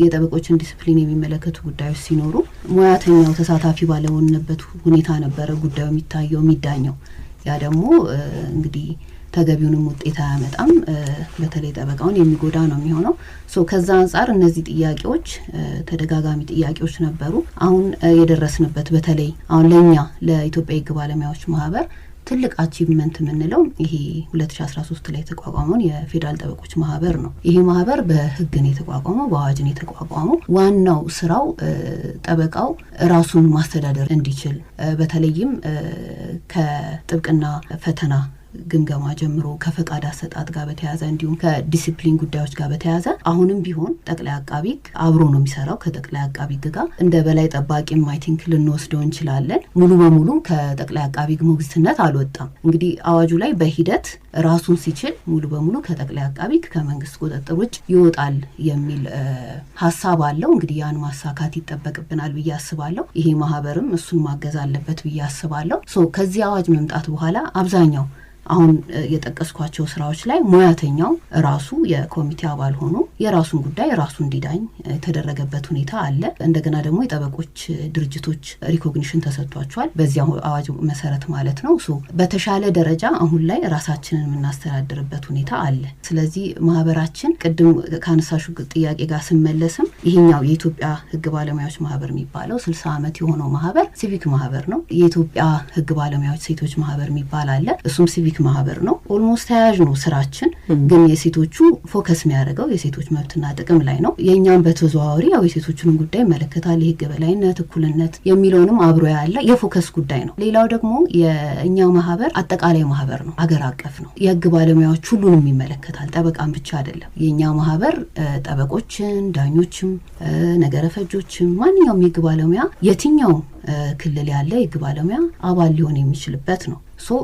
የጠበቆችን ዲሲፕሊን የሚመለከቱ ጉዳዮች ሲኖሩ ሙያተኛው ተሳታፊ ባለሆነበት ሁኔታ ነበረ ጉዳዩ የሚታየው የሚዳኘው። ያ ደግሞ እንግዲህ ተገቢውንም ውጤት አያመጣም፣ በተለይ ጠበቃውን የሚጎዳ ነው የሚሆነው። ከዛ አንፃር እነዚህ ጥያቄዎች ተደጋጋሚ ጥያቄዎች ነበሩ። አሁን የደረስንበት በተለይ አሁን ለኛ ለኢትዮጵያ የህግ ባለሙያዎች ማህበር ትልቅ አቺቭመንት የምንለው ይሄ 2013 ላይ የተቋቋመውን የፌዴራል ጠበቆች ማህበር ነው። ይሄ ማህበር በህግ ነው የተቋቋመው፣ በአዋጅ ነው የተቋቋመው። ዋናው ስራው ጠበቃው ራሱን ማስተዳደር እንዲችል በተለይም ከጥብቅና ፈተና ግምገማ ጀምሮ ከፈቃድ አሰጣጥ ጋር በተያያዘ እንዲሁም ከዲሲፕሊን ጉዳዮች ጋር በተያያዘ አሁንም ቢሆን ጠቅላይ አቃቢ አብሮ ነው የሚሰራው ከጠቅላይ አቃቢ ጋር እንደ በላይ ጠባቂም አይ ቲንክ ልንወስደው እንችላለን። ሙሉ በሙሉ ከጠቅላይ አቃቢ ሞግዚትነት አልወጣም። እንግዲህ አዋጁ ላይ በሂደት ራሱን ሲችል ሙሉ በሙሉ ከጠቅላይ አቃቢ ከመንግስት ቁጥጥር ውጭ ይወጣል የሚል ሀሳብ አለው። እንግዲህ ያን ማሳካት ይጠበቅብናል ብዬ አስባለሁ። ይሄ ማህበርም እሱን ማገዝ አለበት ብዬ አስባለሁ። ከዚህ አዋጅ መምጣት በኋላ አብዛኛው አሁን የጠቀስኳቸው ስራዎች ላይ ሙያተኛው ራሱ የኮሚቴ አባል ሆኖ የራሱን ጉዳይ ራሱ እንዲዳኝ የተደረገበት ሁኔታ አለ። እንደገና ደግሞ የጠበቆች ድርጅቶች ሪኮግኒሽን ተሰጥቷቸዋል በዚህ አዋጅ መሰረት ማለት ነው። በተሻለ ደረጃ አሁን ላይ ራሳችንን የምናስተዳድርበት ሁኔታ አለ። ስለዚህ ማህበራችን ቅድም ካነሳሹ ጥያቄ ጋር ስመለስም ይሄኛው የኢትዮጵያ ህግ ባለሙያዎች ማህበር የሚባለው 60 ዓመት የሆነው ማህበር ሲቪክ ማህበር ነው። የኢትዮጵያ ህግ ባለሙያዎች ሴቶች ማህበር የሚባል አለ። እሱም ሲቪክ ማህበር ነው። ኦልሞስት ተያያዥ ነው ስራችን፣ ግን የሴቶቹ ፎከስ የሚያደርገው የሴቶች መብትና ጥቅም ላይ ነው። የኛም በተዘዋዋሪ ያው የሴቶችን ጉዳይ መለከታል፣ የህግ በላይነት፣ እኩልነት የሚለውንም አብሮ ያለ የፎከስ ጉዳይ ነው። ሌላው ደግሞ የኛ ማህበር አጠቃላይ ማህበር ነው፣ አገር አቀፍ ነው። የህግ ባለሙያዎች ሁሉንም ይመለከታል፣ ጠበቃም ብቻ አይደለም። የኛ ማህበር ጠበቆችን፣ ዳኞችም፣ ነገረ ፈጆችም ማንኛውም የህግ ባለሙያ የትኛው ክልል ያለ የህግ ባለሙያ አባል ሊሆን የሚችልበት ነው።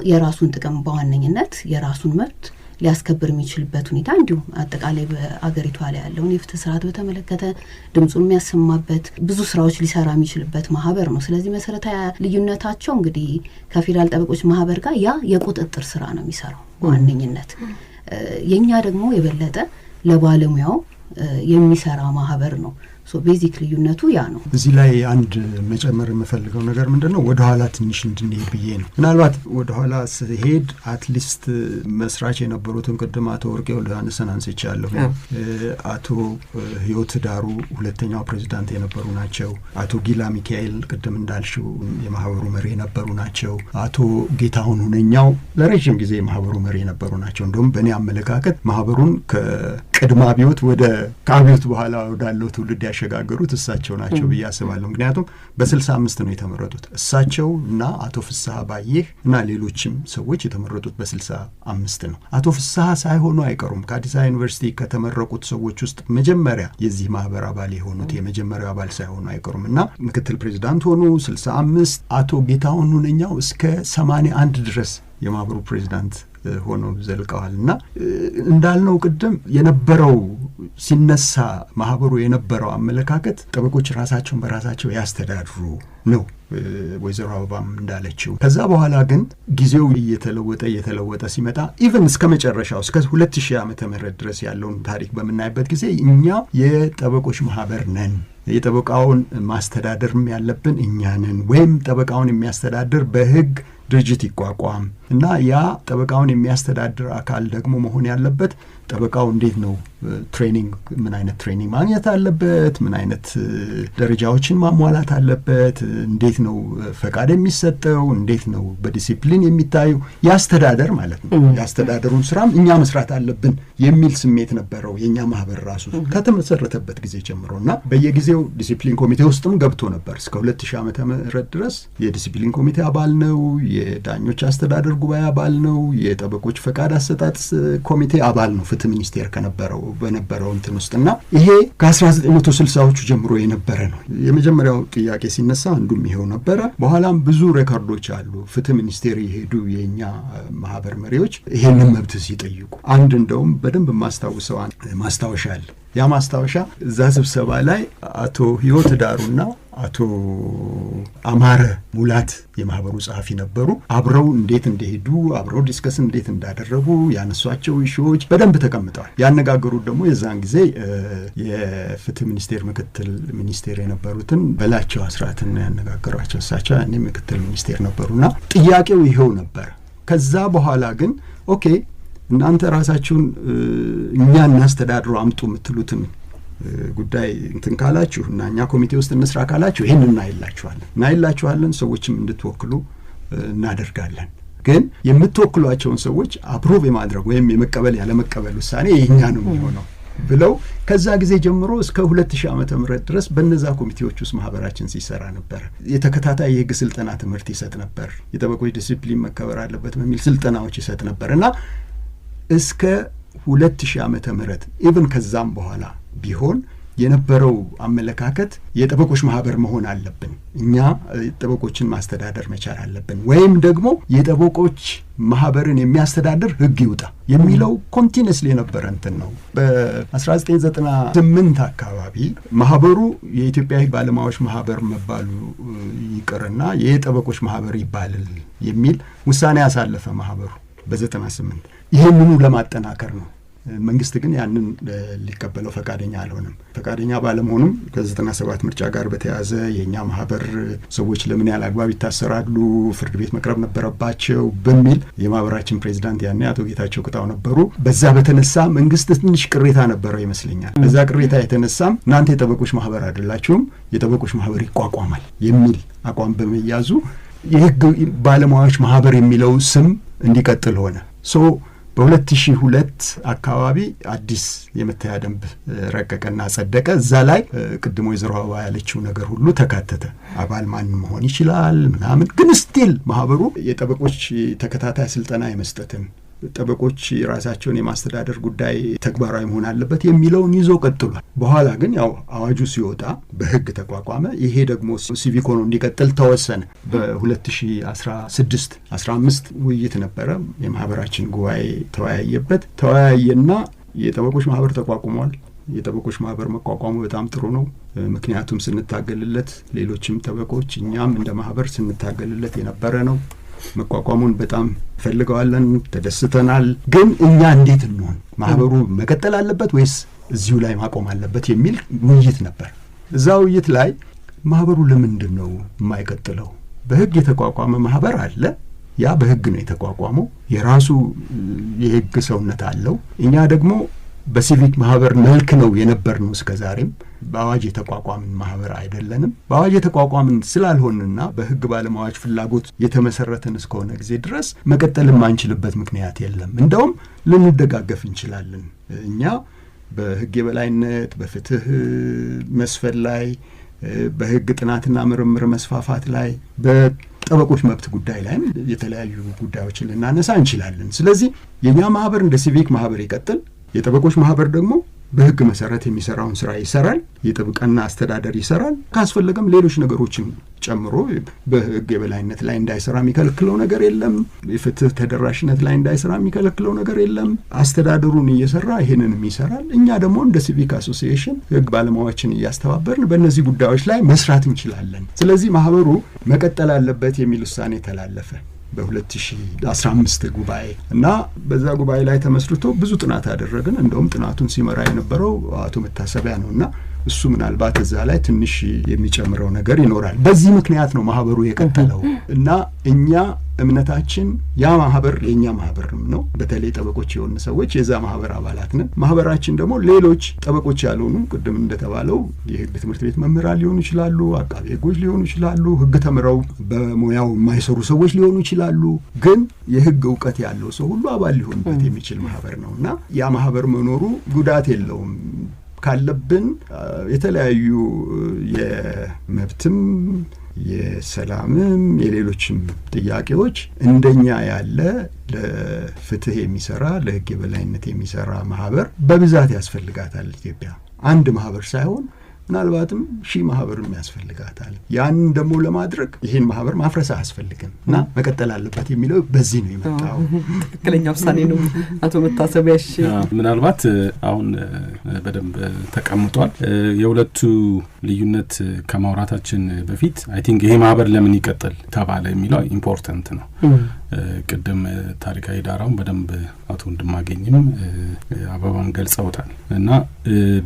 የራሱን ጥቅም በዋነኝነት የራሱን መብት ሊያስከብር የሚችልበት ሁኔታ እንዲሁም አጠቃላይ በአገሪቷ ላይ ያለውን የፍትህ ስርዓት በተመለከተ ድምጹን የሚያሰማበት ብዙ ስራዎች ሊሰራ የሚችልበት ማህበር ነው። ስለዚህ መሰረታዊ ልዩነታቸው እንግዲህ ከፌዴራል ጠበቆች ማህበር ጋር ያ የቁጥጥር ስራ ነው የሚሰራው በዋነኝነት። የኛ ደግሞ የበለጠ ለባለሙያው የሚሰራ ማህበር ነው። ቤዚክ ልዩነቱ ያ ነው። እዚህ ላይ አንድ መጨመር የምፈልገው ነገር ምንድነው ወደ ኋላ ትንሽ እንድንሄድ ብዬ ነው። ምናልባት ወደ ኋላ ሲሄድ አትሊስት መስራች የነበሩትን ቅድም አቶ ወርቄ ወልደሃንሰን አንስቻለሁ። አቶ ህይወት ዳሩ ሁለተኛው ፕሬዝዳንት የነበሩ ናቸው። አቶ ጊላ ሚካኤል ቅድም እንዳልሽው የማህበሩ መሪ የነበሩ ናቸው። አቶ ጌታሁን ሁነኛው ለረጅም ጊዜ የማህበሩ መሪ የነበሩ ናቸው። እንደውም በእኔ አመለካከት ማህበሩን ከቅድመ አብዮት ወደ ከአብዮት በኋላ ወዳለው ትውልድ ያሸጋገሩት እሳቸው ናቸው ብዬ አስባለሁ። ምክንያቱም በ65 ነው የተመረጡት እሳቸው እና አቶ ፍስሐ ባዬህ እና ሌሎችም ሰዎች የተመረጡት በ65 ነው። አቶ ፍስሐ ሳይሆኑ አይቀሩም። ከአዲስ አበባ ዩኒቨርሲቲ ከተመረቁት ሰዎች ውስጥ መጀመሪያ የዚህ ማህበር አባል የሆኑት የመጀመሪያው አባል ሳይሆኑ አይቀሩም እና ምክትል ፕሬዝዳንት ሆኑ 65። አቶ ጌታሁን ሁነኛው እስከ 81 ድረስ የማህበሩ ፕሬዝዳንት ሆነው ዘልቀዋል። እና እንዳልነው ቅድም የነበረው ሲነሳ ማህበሩ የነበረው አመለካከት ጠበቆች ራሳቸውን በራሳቸው ያስተዳድሩ ነው ወይዘሮ አበባም እንዳለችው። ከዛ በኋላ ግን ጊዜው እየተለወጠ ሲመጣ ኢቨን እስከ መጨረሻው እስከ 2000 ዓመተ ምህረት ድረስ ያለውን ታሪክ በምናይበት ጊዜ እኛ የጠበቆች ማህበር ነን፣ የጠበቃውን ማስተዳደርም ያለብን እኛ ነን፣ ወይም ጠበቃውን የሚያስተዳድር በህግ ድርጅት ይቋቋም እና ያ ጠበቃውን የሚያስተዳድር አካል ደግሞ መሆን ያለበት ጠበቃው እንዴት ነው ትሬኒንግ፣ ምን አይነት ትሬኒንግ ማግኘት አለበት፣ ምን አይነት ደረጃዎችን ማሟላት አለበት፣ እንዴት ነው ፈቃድ የሚሰጠው፣ እንዴት ነው በዲሲፕሊን የሚታዩ ያስተዳደር ማለት ነው። ያስተዳደሩን ስራም እኛ መስራት አለብን የሚል ስሜት ነበረው የኛ ማህበር ራሱ ከተመሰረተበት ጊዜ ጀምሮ እና በየጊዜው ዲሲፕሊን ኮሚቴ ውስጥም ገብቶ ነበር። እስከ 2000 ዓመተ ምህረት ድረስ የዲሲፕሊን ኮሚቴ አባል ነው፣ የዳኞች አስተዳደር ጉባኤ አባል ነው፣ የጠበቆች ፈቃድ አሰጣጥ ኮሚቴ አባል ነው፣ ፍትህ ሚኒስቴር በነበረው እንትን ውስጥና ይሄ ከ1960ዎቹ ጀምሮ የነበረ ነው። የመጀመሪያው ጥያቄ ሲነሳ አንዱም ይሄው ነበረ። በኋላም ብዙ ሬኮርዶች አሉ። ፍትህ ሚኒስቴር የሄዱ የኛ ማህበር መሪዎች ይሄንን መብት ሲጠይቁ አንድ እንደውም በደንብ ማስታወሻ አለ። ያ ማስታወሻ እዛ ስብሰባ ላይ አቶ ህይወት ዳሩና አቶ አማረ ሙላት የማህበሩ ጸሐፊ ነበሩ። አብረው እንዴት እንደሄዱ አብረው ዲስከስ እንዴት እንዳደረጉ ያነሷቸው ኢሹዎች በደንብ ተቀምጠዋል። ያነጋገሩት ደግሞ የዛን ጊዜ የፍትህ ሚኒስቴር ምክትል ሚኒስቴር የነበሩትን በላቸው አስራትን ያነጋገሯቸው። እሳቸው ያኔ ምክትል ሚኒስቴር ነበሩና ጥያቄው ይሄው ነበር። ከዛ በኋላ ግን ኦኬ እናንተ ራሳችሁን እኛ እናስተዳድሩ አምጡ የምትሉትን ጉዳይ እንትን ካላችሁ እና እኛ ኮሚቴ ውስጥ እንስራ ካላችሁ ይሄን እናይላችኋለን ሰዎችም እንድትወክሉ እናደርጋለን። ግን የምትወክሏቸውን ሰዎች አፕሮቭ የማድረግ ወይም የመቀበል ያለመቀበል ውሳኔ የኛ ነው የሚሆነው ብለው ከዛ ጊዜ ጀምሮ እስከ 2000 ዓመተ ምህረት ድረስ በነዛ ኮሚቴዎች ውስጥ ማህበራችን ሲሰራ ነበር። የተከታታይ የህግ ስልጠና ትምህርት ይሰጥ ነበር። የጠበቆች ዲሲፕሊን መከበር አለበት በሚል ስልጠናዎች ይሰጥ ነበር እና እስከ 2000 ዓመተ ምህረት ኢቭን ከዛም በኋላ ቢሆን የነበረው አመለካከት የጠበቆች ማህበር መሆን አለብን፣ እኛ ጠበቆችን ማስተዳደር መቻል አለብን፣ ወይም ደግሞ የጠበቆች ማህበርን የሚያስተዳድር ህግ ይውጣ የሚለው ኮንቲኒየስሊ የነበረ እንትን ነው። በ1998 አካባቢ ማህበሩ የኢትዮጵያ ህግ ባለሙያዎች ማህበር መባሉ ይቅርና የጠበቆች ማህበር ይባላል የሚል ውሳኔ ያሳለፈ ማህበሩ በ98 ይህንኑ ለማጠናከር ነው። መንግስት ግን ያንን ሊቀበለው ፈቃደኛ አልሆነም። ፈቃደኛ ባለመሆኑም ከ97 ምርጫ ጋር በተያያዘ የኛ ማህበር ሰዎች ለምን ያለ አግባብ ይታሰራሉ፣ ፍርድ ቤት መቅረብ ነበረባቸው በሚል የማህበራችን ፕሬዚዳንት ያኔ አቶ ጌታቸው ቅጣው ነበሩ። በዛ በተነሳ መንግስት ትንሽ ቅሬታ ነበረው ይመስለኛል። በዛ ቅሬታ የተነሳም እናንተ የጠበቆች ማህበር አይደላችሁም፣ የጠበቆች ማህበር ይቋቋማል የሚል አቋም በመያዙ የህግ ባለሙያዎች ማህበር የሚለው ስም እንዲቀጥል ሆነ። በ2002 አካባቢ አዲስ የመተዳደሪያ ደንብ ረቀቀና ጸደቀ። እዛ ላይ ቅድሞ ወይዘሮ አበባ ያለችው ነገር ሁሉ ተካተተ። አባል ማን መሆን ይችላል ምናምን። ግን ስቲል ማህበሩ የጠበቆች ተከታታይ ስልጠና የመስጠትን ጠበቆች ራሳቸውን የማስተዳደር ጉዳይ ተግባራዊ መሆን አለበት የሚለውን ይዞ ቀጥሏል። በኋላ ግን ያው አዋጁ ሲወጣ በህግ ተቋቋመ። ይሄ ደግሞ ሲቪክ ሆኖ እንዲቀጥል ተወሰነ። በ2016-15 ውይይት ነበረ። የማህበራችን ጉባኤ ተወያየና የጠበቆች ማህበር ተቋቁሟል። የጠበቆች ማህበር መቋቋሙ በጣም ጥሩ ነው። ምክንያቱም ስንታገልለት ሌሎችም ጠበቆች እኛም እንደ ማህበር ስንታገልለት የነበረ ነው። መቋቋሙን በጣም ፈልገዋለን፣ ተደስተናል። ግን እኛ እንዴት እንሆን፣ ማህበሩ መቀጠል አለበት ወይስ እዚሁ ላይ ማቆም አለበት የሚል ውይይት ነበር። እዛ ውይይት ላይ ማህበሩ ለምንድን ነው የማይቀጥለው? በህግ የተቋቋመ ማህበር አለ። ያ በህግ ነው የተቋቋመው። የራሱ የህግ ሰውነት አለው። እኛ ደግሞ በሲቪክ ማህበር መልክ ነው የነበርነው እስከዛሬም። በአዋጅ የተቋቋምን ማህበር አይደለንም። በአዋጅ የተቋቋምን ስላልሆንና በህግ ባለሙያዎች ፍላጎት የተመሰረተን እስከሆነ ጊዜ ድረስ መቀጠል የማንችልበት ምክንያት የለም። እንደውም ልንደጋገፍ እንችላለን። እኛ በህግ የበላይነት፣ በፍትህ መስፈን ላይ፣ በህግ ጥናትና ምርምር መስፋፋት ላይ፣ በጠበቆች መብት ጉዳይ ላይም የተለያዩ ጉዳዮችን ልናነሳ እንችላለን። ስለዚህ የኛ ማህበር እንደ ሲቪክ ማህበር ይቀጥል፣ የጠበቆች ማህበር ደግሞ በህግ መሰረት የሚሰራውን ስራ ይሰራል። የጥብቅና አስተዳደር ይሰራል። ካስፈለገም ሌሎች ነገሮችን ጨምሮ በህግ የበላይነት ላይ እንዳይሰራ የሚከለክለው ነገር የለም። የፍትህ ተደራሽነት ላይ እንዳይሰራ የሚከለክለው ነገር የለም። አስተዳደሩን እየሰራ ይሄንንም ይሰራል። እኛ ደግሞ እንደ ሲቪክ አሶሲዬሽን ህግ ባለሙያዎችን እያስተባበርን በእነዚህ ጉዳዮች ላይ መስራት እንችላለን። ስለዚህ ማህበሩ መቀጠል አለበት የሚል ውሳኔ ተላለፈ በ2015 ጉባኤ እና በዛ ጉባኤ ላይ ተመስርቶ ብዙ ጥናት አደረግን። እንደውም ጥናቱን ሲመራ የነበረው አቶ መታሰቢያ ነውና እሱ ምናልባት እዛ ላይ ትንሽ የሚጨምረው ነገር ይኖራል። በዚህ ምክንያት ነው ማህበሩ የቀጠለው እና እኛ እምነታችን ያ ማህበር የኛ ማህበርም ነው። በተለይ ጠበቆች የሆኑ ሰዎች የዛ ማህበር አባላት ነን። ማህበራችን ደግሞ ሌሎች ጠበቆች ያልሆኑ ቅድም እንደተባለው የህግ ትምህርት ቤት መምህራን ሊሆኑ ይችላሉ፣ አቃቤ ህጎች ሊሆኑ ይችላሉ፣ ህግ ተምረው በሙያው የማይሰሩ ሰዎች ሊሆኑ ይችላሉ። ግን የህግ እውቀት ያለው ሰው ሁሉ አባል ሊሆንበት የሚችል ማህበር ነውና ያ ማህበር መኖሩ ጉዳት የለውም። ካለብን የተለያዩ የመብትም የሰላምም የሌሎችም ጥያቄዎች እንደኛ ያለ ለፍትህ የሚሰራ ለህግ የበላይነት የሚሰራ ማህበር በብዛት ያስፈልጋታል ኢትዮጵያ። አንድ ማህበር ሳይሆን ምናልባትም 1000 ማህበርም ያስፈልጋታል። ያንን ደግሞ ለማድረግ ይህን ማህበር ማፍረስ አያስፈልግም እና መቀጠል አለበት የሚለው በዚህ ነው የመጣው። ትክክለኛ ውሳኔ ነው። አቶ መታሰቢያሽ ምናልባት አሁን በደንብ ተቀምጧል። የሁለቱ ልዩነት ከማውራታችን በፊት አይ ቲንክ ይሄ ማህበር ለምን ይቀጥል ተባለ የሚለው ኢምፖርታንት ነው። ቅድም ታሪካዊ ዳራውን በደንብ አቶ እንድማገኝም አበባን ገልጸውታል እና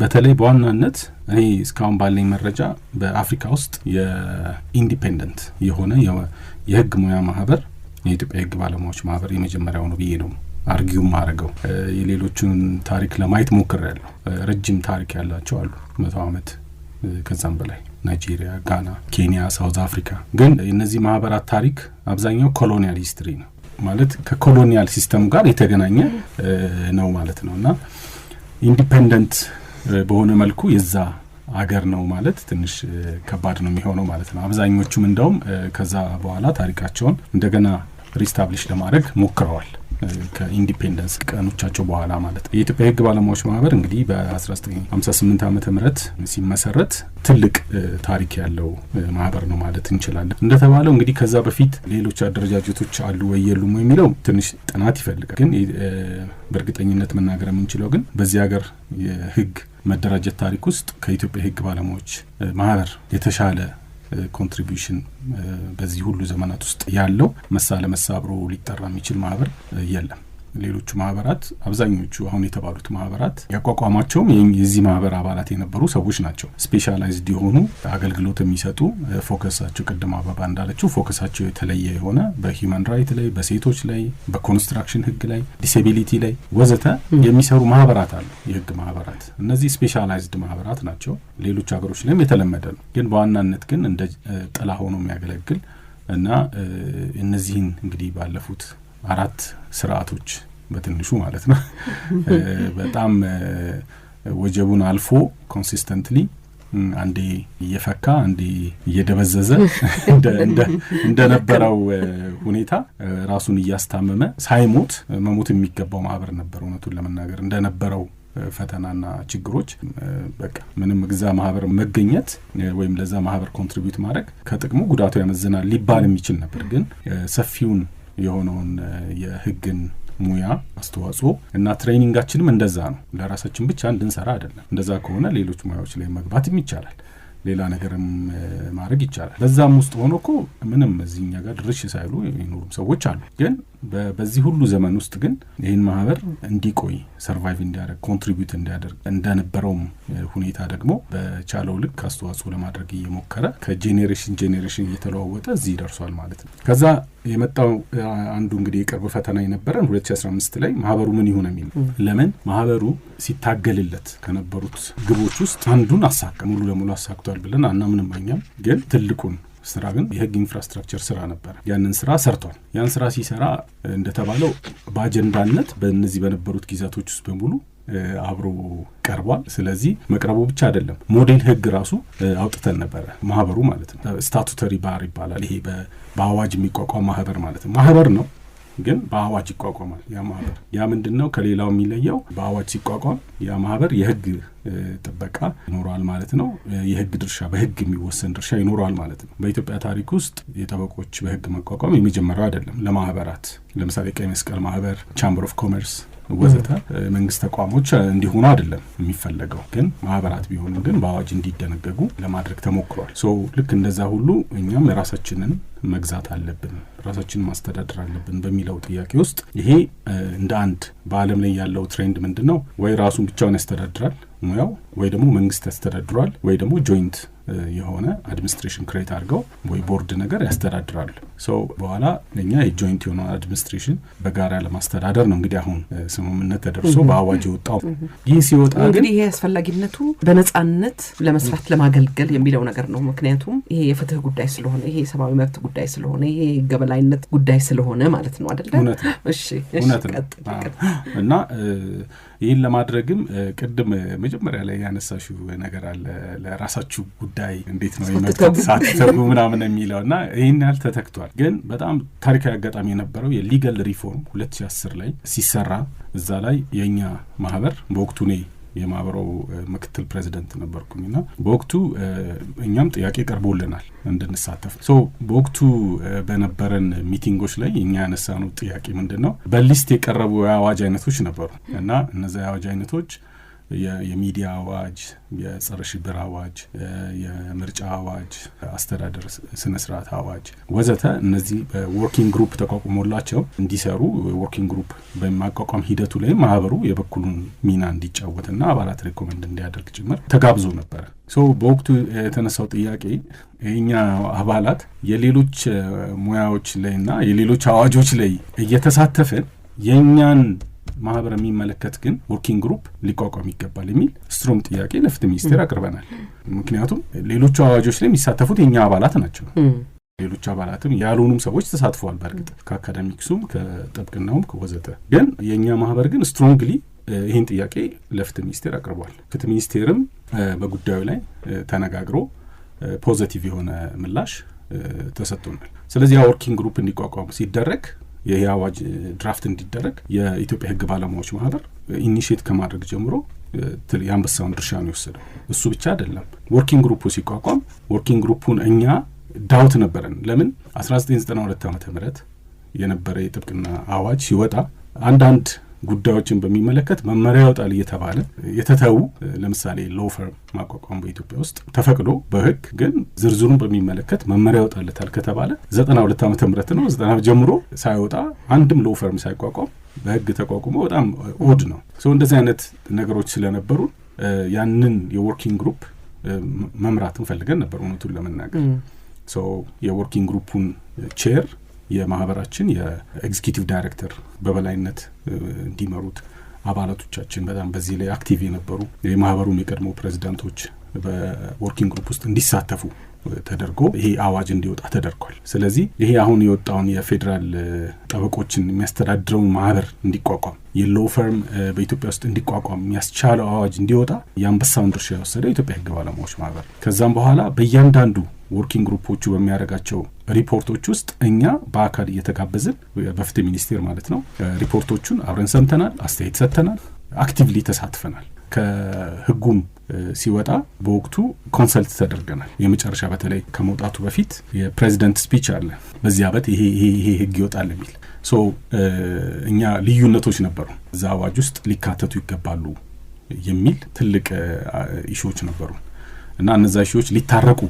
በተለይ በዋናነት እኔ እስካሁን ባለኝ መረጃ በአፍሪካ ውስጥ የኢንዲፔንደንት የሆነ የህግ ሙያ ማህበር የኢትዮጵያ ህግ ባለሙያዎች ማህበር የመጀመሪያው ነው ብዬ ነው አርጊው ማረገው። የሌሎቹን ታሪክ ለማየት ሞክሬያለሁ። ረጅም ታሪክ ያላቸው አሉ 100 ዓመት ከዛም በላይ ናይጄሪያ፣ ጋና፣ ኬንያ፣ ሳውዝ አፍሪካ። ግን እነዚህ ማህበራት ታሪክ አብዛኛው ኮሎኒያል ሂስትሪ ነው ማለት ከኮሎኒያል ሲስተም ጋር የተገናኘ ነው ማለት ነውና ኢንዲፔንደንት በሆነ መልኩ የዛ አገር ነው ማለት ትንሽ ከባድ ነው የሚሆነው ማለት ነው። አብዛኞቹም እንደውም ከዛ በኋላ ታሪካቸውን እንደገና ሪስታብሊሽ ለማድረግ ሞክረዋል ከኢንዲፔንደንስ ቀኖቻቸው በኋላ ማለት ነው። የኢትዮጵያ ህግ ባለሙያዎች ማህበር እንግዲህ በ1958 ዓመተ ምህረት ሲመሰረት ትልቅ ታሪክ ያለው ማህበር ነው ማለት እንችላለን። እንደተባለው እንግዲህ ከዛ በፊት ሌሎች አደረጃጀቶች አሉ ወይ የሉም የሚለው ትንሽ ጥናት ይፈልጋል። ግን በእርግጠኝነት መናገር የምንችለው ግን በዚህ ሀገር የህግ መደራጀት ታሪክ ውስጥ ከኢትዮጵያ ህግ ባለሙያዎች ማህበር የተሻለ ኮንትሪቢዩሽን በዚህ ሁሉ ዘመናት ውስጥ ያለው መሳ ለመሳ አብሮ ሊጠራ የሚችል ማህበር የለም። ሌሎቹ ማህበራት አብዛኞቹ አሁን የተባሉት ማህበራት ያቋቋማቸውም የዚህ ማህበር አባላት የነበሩ ሰዎች ናቸው። ስፔሻላይዝድ የሆኑ አገልግሎት የሚሰጡ ፎከሳቸው ቅድም አበባ እንዳለችው ፎከሳቸው የተለየ የሆነ በሂውማን ራይት ላይ፣ በሴቶች ላይ፣ በኮንስትራክሽን ህግ ላይ፣ ዲሴቢሊቲ ላይ ወዘተ የሚሰሩ ማህበራት አሉ። የህግ ማህበራት እነዚህ ስፔሻላይዝድ ማህበራት ናቸው። ሌሎች ሀገሮች ላይም የተለመደ ነው። ግን በዋናነት ግን እንደ ጥላ ሆኖ የሚያገለግል እና እነዚህን እንግዲህ ባለፉት 4 ስርዓቶች በትንሹ ማለት ነው በጣም ወጀቡን አልፎ ኮንሲስተንትሊ አንዴ እየፈካ አንዴ እየደበዘዘ እንደነበረው ሁኔታ ራሱን እያስታመመ ሳይሞት መሞት የሚገባው ማህበር ነበር። እውነቱን ለመናገር እንደነበረው ፈተናና ችግሮች በቃ ምንም ግዛ ማህበር መገኘት ወይም ለዛ ማህበር ኮንትሪቢዩት ማድረግ ከጥቅሙ ጉዳቱ ያመዝናል ሊባል የሚችል ነበር። ግን ሰፊውን የሆነውን የህግን ሙያ አስተዋጽኦ እና ትሬኒንጋችንም እንደዛ ነው። ለራሳችን ብቻ እንድንሰራ አይደለም። እንደዛ ከሆነ ሌሎች ሙያዎች ላይ መግባትም ይቻላል፣ ሌላ ነገርም ማድረግ ይቻላል። በዛም ውስጥ ሆኖ እኮ ምንም እዚህኛ ጋር ድርሽ ሳይሉ የሚኖሩም ሰዎች አሉ። ግን በዚህ ሁሉ ዘመን ውስጥ ግን ይህን ማህበር እንዲቆይ ሰርቫይቭ እንዲያደርግ ኮንትሪቢዩት እንዲያደርግ እንደነበረውም ሁኔታ ደግሞ በቻለው ልክ አስተዋጽኦ ለማድረግ እየሞከረ ከጄኔሬሽን እየተለዋወጠ እዚህ ደርሷል ማለት ነው። ከዛ የመጣው አንዱ እንግዲህ የቅርብ ፈተና የነበረን 2015 ላይ ማህበሩ ምን ይሁን የሚል ለምን ማህበሩ ሲታገልለት ከነበሩት ግቦች ውስጥ አንዱን አሳካ ሙሉ ለሙሉ አሳክቷል ብለን አናምንም። እኛም ግን ትልቁን ስራ ግን የህግ ኢንፍራስትራክቸር ስራ ነበር። ያንን ስራ ሰርቷል። ያን ስራ ሲሰራ እንደተባለው በአጀንዳነት በእነዚህ በነበሩት ጊዜያቶች ውስጥ በሙሉ አብሮ ቀርቧል። ስለዚህ መቅረቡ ብቻ አይደለም፣ ሞዴል ህግ ራሱ አውጥተን ነበረ ማህበሩ ማለት ነው። ስታቱተሪ ባር ይባላል። ይሄ በአዋጅ የሚቋቋም ማህበር ማለት ነው። ማህበር ነው ግን በአዋጅ ይቋቋማል ያ ማህበር። ያ ምንድነው ከሌላው የሚለየው? በአዋጅ ሲቋቋም ያ ማህበር የህግ ጥበቃ ይኖረዋል ማለት ነው። የህግ ድርሻ በህግ የሚወሰን ድርሻ ይኖረዋል ማለት ነው። በኢትዮጵያ ታሪክ ውስጥ የጠበቆች በህግ መቋቋም የመጀመሪያው አይደለም። ለማህበራት ለምሳሌ ቀይ መስቀል ማህበር፣ ቻምበር ኦፍ ኮመርስ ወዘተ መንግስት ተቋሞች እንዲሆኑ አይደለም የሚፈለገው፣ ግን ማህበራት ቢሆኑ ግን በአዋጅ እንዲደነገጉ ለማድረግ ተሞክሯል። ልክ እንደዛ ሁሉ እኛም ራሳችንን መግዛት አለብን፣ ራሳችንን ማስተዳደር አለብን በሚለው ጥያቄ ውስጥ ይሄ እንደ አንድ በዓለም ላይ ያለው ትሬንድ ምንድነው? ወይ ራሱን ብቻውን ያስተዳድራል ሙያው፣ ወይ ደግሞ መንግስት ያስተዳድራል፣ ወይ ደግሞ ጆይንት የሆነ አድሚኒስትሬሽን ክሬት አድርገው ወይ ቦርድ ነገር ያስተዳድራል። በኋላ ለኛ የጆይንት የሆነ አድሚኒስትሬሽን በጋራ ለማስተዳደር ነው እንግዲህ አሁን ስምምነት ተደርሶ በአዋጅ የወጣው። ይህ ሲወጣ ግን ይሄ አስፈላጊነቱ በነጻነት ለመስራት ለማገልገል የሚለው ነገር ነው። ምክንያቱም ይሄ የፍትህ ጉዳይ ስለሆነ፣ ይሄ የሰብአዊ መብት ጉዳይ ስለሆነ፣ ይሄ ገበላይነት ጉዳይ ስለሆነ ማለት ነው አይደል? እሺ እና ይህን ለማድረግም ቅድም መጀመሪያ ላይ ያነሳሽው ነገር አለ ለራሳችሁ ጉዳይ እንዴት ነው የመተሳተፉ ምናምን የሚለውና ይህን ያህል ተተክቷል። ግን በጣም ታሪካዊ አጋጣሚ የነበረው የሊጋል ሪፎርም 2010 ላይ ሲሰራ እዛ ላይ የኛ ማህበር በወቅቱ እኔ የማህበሩ ምክትል ፕሬዚደንት ነበርኩኝና በወቅቱ እኛም ጥያቄ ቀርቦልናል እንድንሳተፍ። በወቅቱ በነበረን ሚቲንጎች ላይ እኛ ያነሳነው ጥያቄ ምንድነው? በሊስት የቀረቡ የአዋጅ አይነቶች ነበሩ እና እነዛ የአዋጅ አይነቶች የሚዲያ አዋጅ፣ የጸረ ሽብር አዋጅ፣ የምርጫ አዋጅ፣ አስተዳደር ስነ ስርዓት አዋጅ ወዘተ እነዚህ ወርኪንግ ግሩፕ ተቋቁሞላቸው እንዲሰሩ ወርኪንግ ግሩፕ በማቋቋም ሂደቱ ላይ ማህበሩ የበኩሉን ሚና እንዲጫወትና አባላት ሪኮመንድ እንዲያደርግ ጭምር ተጋብዞ ነበር። በወቅቱ የተነሳው ጥያቄ የኛ አባላት የሌሎች ሙያዎች ላይና የሌሎች አዋጆች ላይ እየተሳተፈን የኛን ማህበር የሚመለከት ግን ወርኪንግ ግሩፕ ሊቋቋም ይገባል የሚል ስትሮንግ ጥያቄ ለፍትህ ሚኒስቴር አቅርበናል። ምክንያቱም ሌሎቹ አዋጆች ላይ የሚሳተፉት የኛ አባላት ናቸው። ሌሎች አባላትም ያልሆኑም ሰዎች ተሳትፈዋል። በእርግጥ ከአካዳሚክሱም ከጥብቅናውም ወዘተ። ግን የኛ ማህበር ግን ስትሮንግሊ ይህን ጥያቄ ለፍትህ ሚኒስቴር አቅርቧል። ፍትህ ሚኒስቴርም በጉዳዩ ላይ ተነጋግሮ ፖዚቲቭ የሆነ ምላሽ ተሰጥቶናል። ስለዚህ ያ ወርኪንግ ግሩፕ እንዲቋቋም ሲደረግ ይሄ አዋጅ ድራፍት እንዲደረግ የኢትዮጵያ ሕግ ባለሙያዎች ማህበር ኢኒሼት ከማድረግ ጀምሮ የአንበሳውን ድርሻ ነው የወሰደው። እሱ ብቻ አይደለም። ወርኪንግ ግሩፑ ሲቋቋም ወርኪንግ ግሩፑን እኛ ዳውት ነበረን። ለምን 1992 ዓ.ም የነበረ የጥብቅና አዋጅ ሲወጣ አንዳንድ ጉዳዮችን በሚመለከት መመሪያ ይወጣል እየተባለ የተተው ለምሳሌ ሎው ፈርም ማቋቋም በኢትዮጵያ ውስጥ ተፈቅዶ በህግ ግን ዝርዝሩን በሚመለከት መመሪያ ይወጣልታል ከተባለ 92 ዓመተ ምህረት ነው 90 ጀምሮ ሳይወጣ አንድም ሎው ፈርም ሳይቋቋም በህግ ተቋቁሞ በጣም ኦድ ነው። እንደዚህ አይነት ነገሮች ስለነበሩ ያንን የወርኪንግ ግሩፕ መምራትን ፈልገን ነበር እውነቱን ለመናገር። የወርኪንግ ግሩፑን ቼር የማህበራችን የኤግዚኪዩቲቭ ዳይሬክተር በበላይነት እንዲመሩት አባላቶቻችን በጣም በዚህ ላይ አክቲቭ የነበሩ የማህበሩም የቀድሞ ፕሬዚዳንቶች በወርኪንግ ግሩፕ ውስጥ እንዲሳተፉ ተደርጎ ይሄ አዋጅ እንዲወጣ ተደርጓል። ስለዚህ ይሄ አሁን የወጣውን የፌዴራል ጠበቆችን የሚያስተዳድረውን ማህበር እንዲቋቋም የሎው ፈርም በኢትዮጵያ ውስጥ እንዲቋቋም የሚያስቻለው አዋጅ እንዲወጣ የአንበሳውን ድርሻ የወሰደው የኢትዮጵያ ሕግ ባለሙያዎች ማህበር። ከዛም በኋላ በእያንዳንዱ ወርኪንግ ግሩፖቹ በሚያደርጋቸው ሪፖርቶች ውስጥ እኛ በአካል እየተጋበዝን በፍትህ ሚኒስቴር ማለት ነው ሪፖርቶቹን አብረን ሰምተናል፣ አስተያየት ሰጥተናል፣ አክቲቭሊ ተሳትፈናል። ከህጉም ሲወጣ በወቅቱ ኮንሰልት ተደርገናል። የመጨረሻ በተለይ ከመውጣቱ በፊት የፕሬዚደንት ስፒች አለ በዚህ አመት ይሄ ህግ ይወጣል የሚል እኛ ልዩነቶች ነበሩ እዛ አዋጅ ውስጥ ሊካተቱ ይገባሉ የሚል ትልቅ ኢሹዎች ነበሩ እና እነዛ ኢሹዎች ሊታረቁ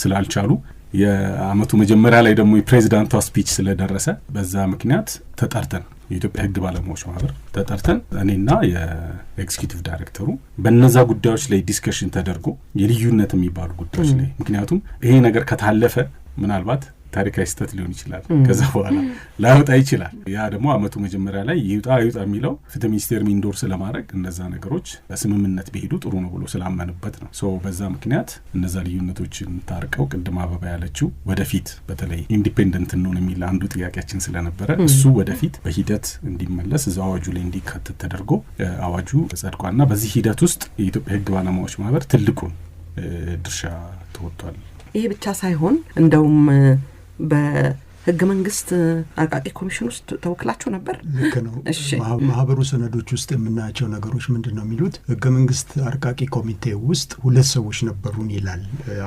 ስላልቻሉ የአመቱ መጀመሪያ ላይ ደግሞ የፕሬዚዳንቷ ስፒች ስለደረሰ በዛ ምክንያት ተጠርተን የኢትዮጵያ ሕግ ባለሙያዎች ማህበር ተጠርተን እኔና የኤግዚኪዩቲቭ ዳይሬክተሩ በእነዛ ጉዳዮች ላይ ዲስከሽን ተደርጎ የልዩነት የሚባሉ ጉዳዮች ላይ ምክንያቱም ይሄ ነገር ከታለፈ ምናልባት ታሪካዊ ስህተት ሊሆን ይችላል፣ ከዛ በኋላ ላይወጣ ይችላል። ያ ደግሞ አመቱ መጀመሪያ ላይ ይውጣ የሚለው ፍትህ ሚኒስቴር ኢንዶርስ ለማድረግ እነዛ ነገሮች በስምምነት ቢሄዱ ጥሩ ነው ብሎ ስላመንበት ነው። በዛ ምክንያት እነዛ ልዩነቶችን ታርቀው ቅድም አበባ ያለችው ወደፊት በተለይ ኢንዲፔንደንት ነው የሚል አንዱ ጥያቄያችን ስለነበረ እሱ ወደፊት በሂደት እንዲመለስ እዛ አዋጁ ላይ እንዲካተት ተደርጎ አዋጁ ጸድቋልና በዚህ ሂደት ውስጥ የኢትዮጵያ ሕግ ባለሙያዎች ማህበር ትልቁን ድርሻ ተወጥቷል። ይሄ ብቻ ሳይሆን እንደውም በህገ ህገ መንግስት አርቃቂ ኮሚሽን ውስጥ ተወክላችሁ ነበር? ልክ ነው። ማህበሩ ሰነዶች ውስጥ የምናያቸው ነገሮች ምንድነው የሚሉት? ህገ መንግስት አርቃቂ ኮሚቴ ውስጥ 2 ሰዎች ነበሩን ይላል።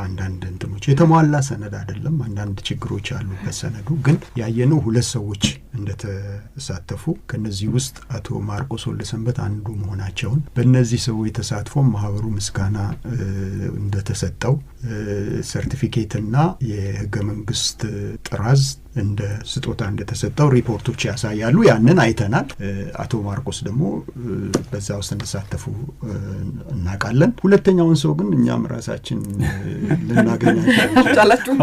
አንዳንድ እንትኖች የተሟላ ሰነድ አይደለም፣ አንዳንድ ችግሮች አሉበት ሰነዱ። ግን ያየነው 2 ሰዎች እንደተሳተፉ ከነዚህ ውስጥ አቶ ማርቆስ ወልደሰንበት አንዱ መሆናቸውን በእነዚህ ሰዎች ተሳትፎ ማህበሩ ምስጋና እንደተሰጠው ሰርቲፊኬትና የህገ መንግስት ጥራዝ እንደ ስጦታ እንደተሰጠው ሪፖርቶች ያሳያሉ። ያንን አይተናል። አቶ ማርቆስ ደግሞ በዛ ውስጥ እንደተሳተፉ እናውቃለን። ሁለተኛውን ሰው ግን እኛም ራሳችን ልናገኛቸው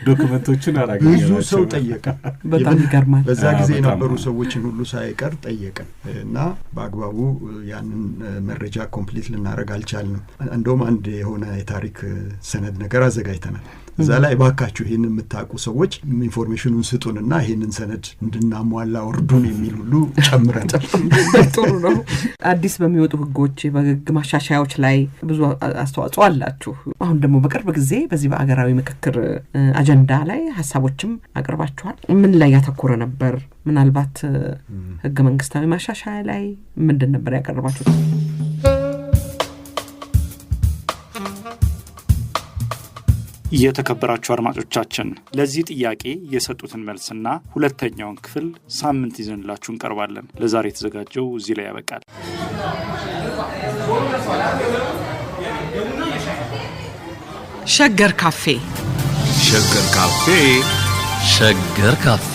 ዶክመንቶችን አላገኘናቸው። ብዙ ሰው ጠየቀ። በጣም ይገርማል። በዛ ጊዜ የነበሩ ሰዎችን ሁሉ ሳይቀር ጠየቅን እና በአግባቡ ያንን መረጃ ኮምፕሊት ልናደርግ አልቻልንም። እንደውም አንድ የሆነ የታሪክ ሰነድ ነገር አዘጋጅተናል። እዛ ላይ ባካችሁ ይሄን የምታውቁ ሰዎች ኢንፎርሜሽኑን ስጡንና ይሄንን ሰነድ እንድናሟላ ወርዱን የሚል ሁሉ ጨምረን። ጥሩ ነው። አዲስ በሚወጡ ህጎች በህግ ማሻሻያዎች ላይ ብዙ አስተዋጽኦ አላችሁ። አሁን ደግሞ በቅርብ ጊዜ በዚህ በአገራዊ ምክክር አጀንዳ ላይ ሀሳቦችም አቅርባችኋል። ምን ላይ ያተኮረ ነበር? ምናልባት ህገ መንግስታዊ ማሻሻያ ላይ ምንድን ነበር ያቀርባችሁት? የተከበራችሁ አድማጮቻችን ለዚህ ጥያቄ የሰጡትን መልስና ሁለተኛውን ክፍል ሳምንት ይዘንላችሁ እንቀርባለን። ለዛሬ የተዘጋጀው እዚህ ላይ ያበቃል። ሸገር ካፌ ሸገር ካፌ ሸገር ካፌ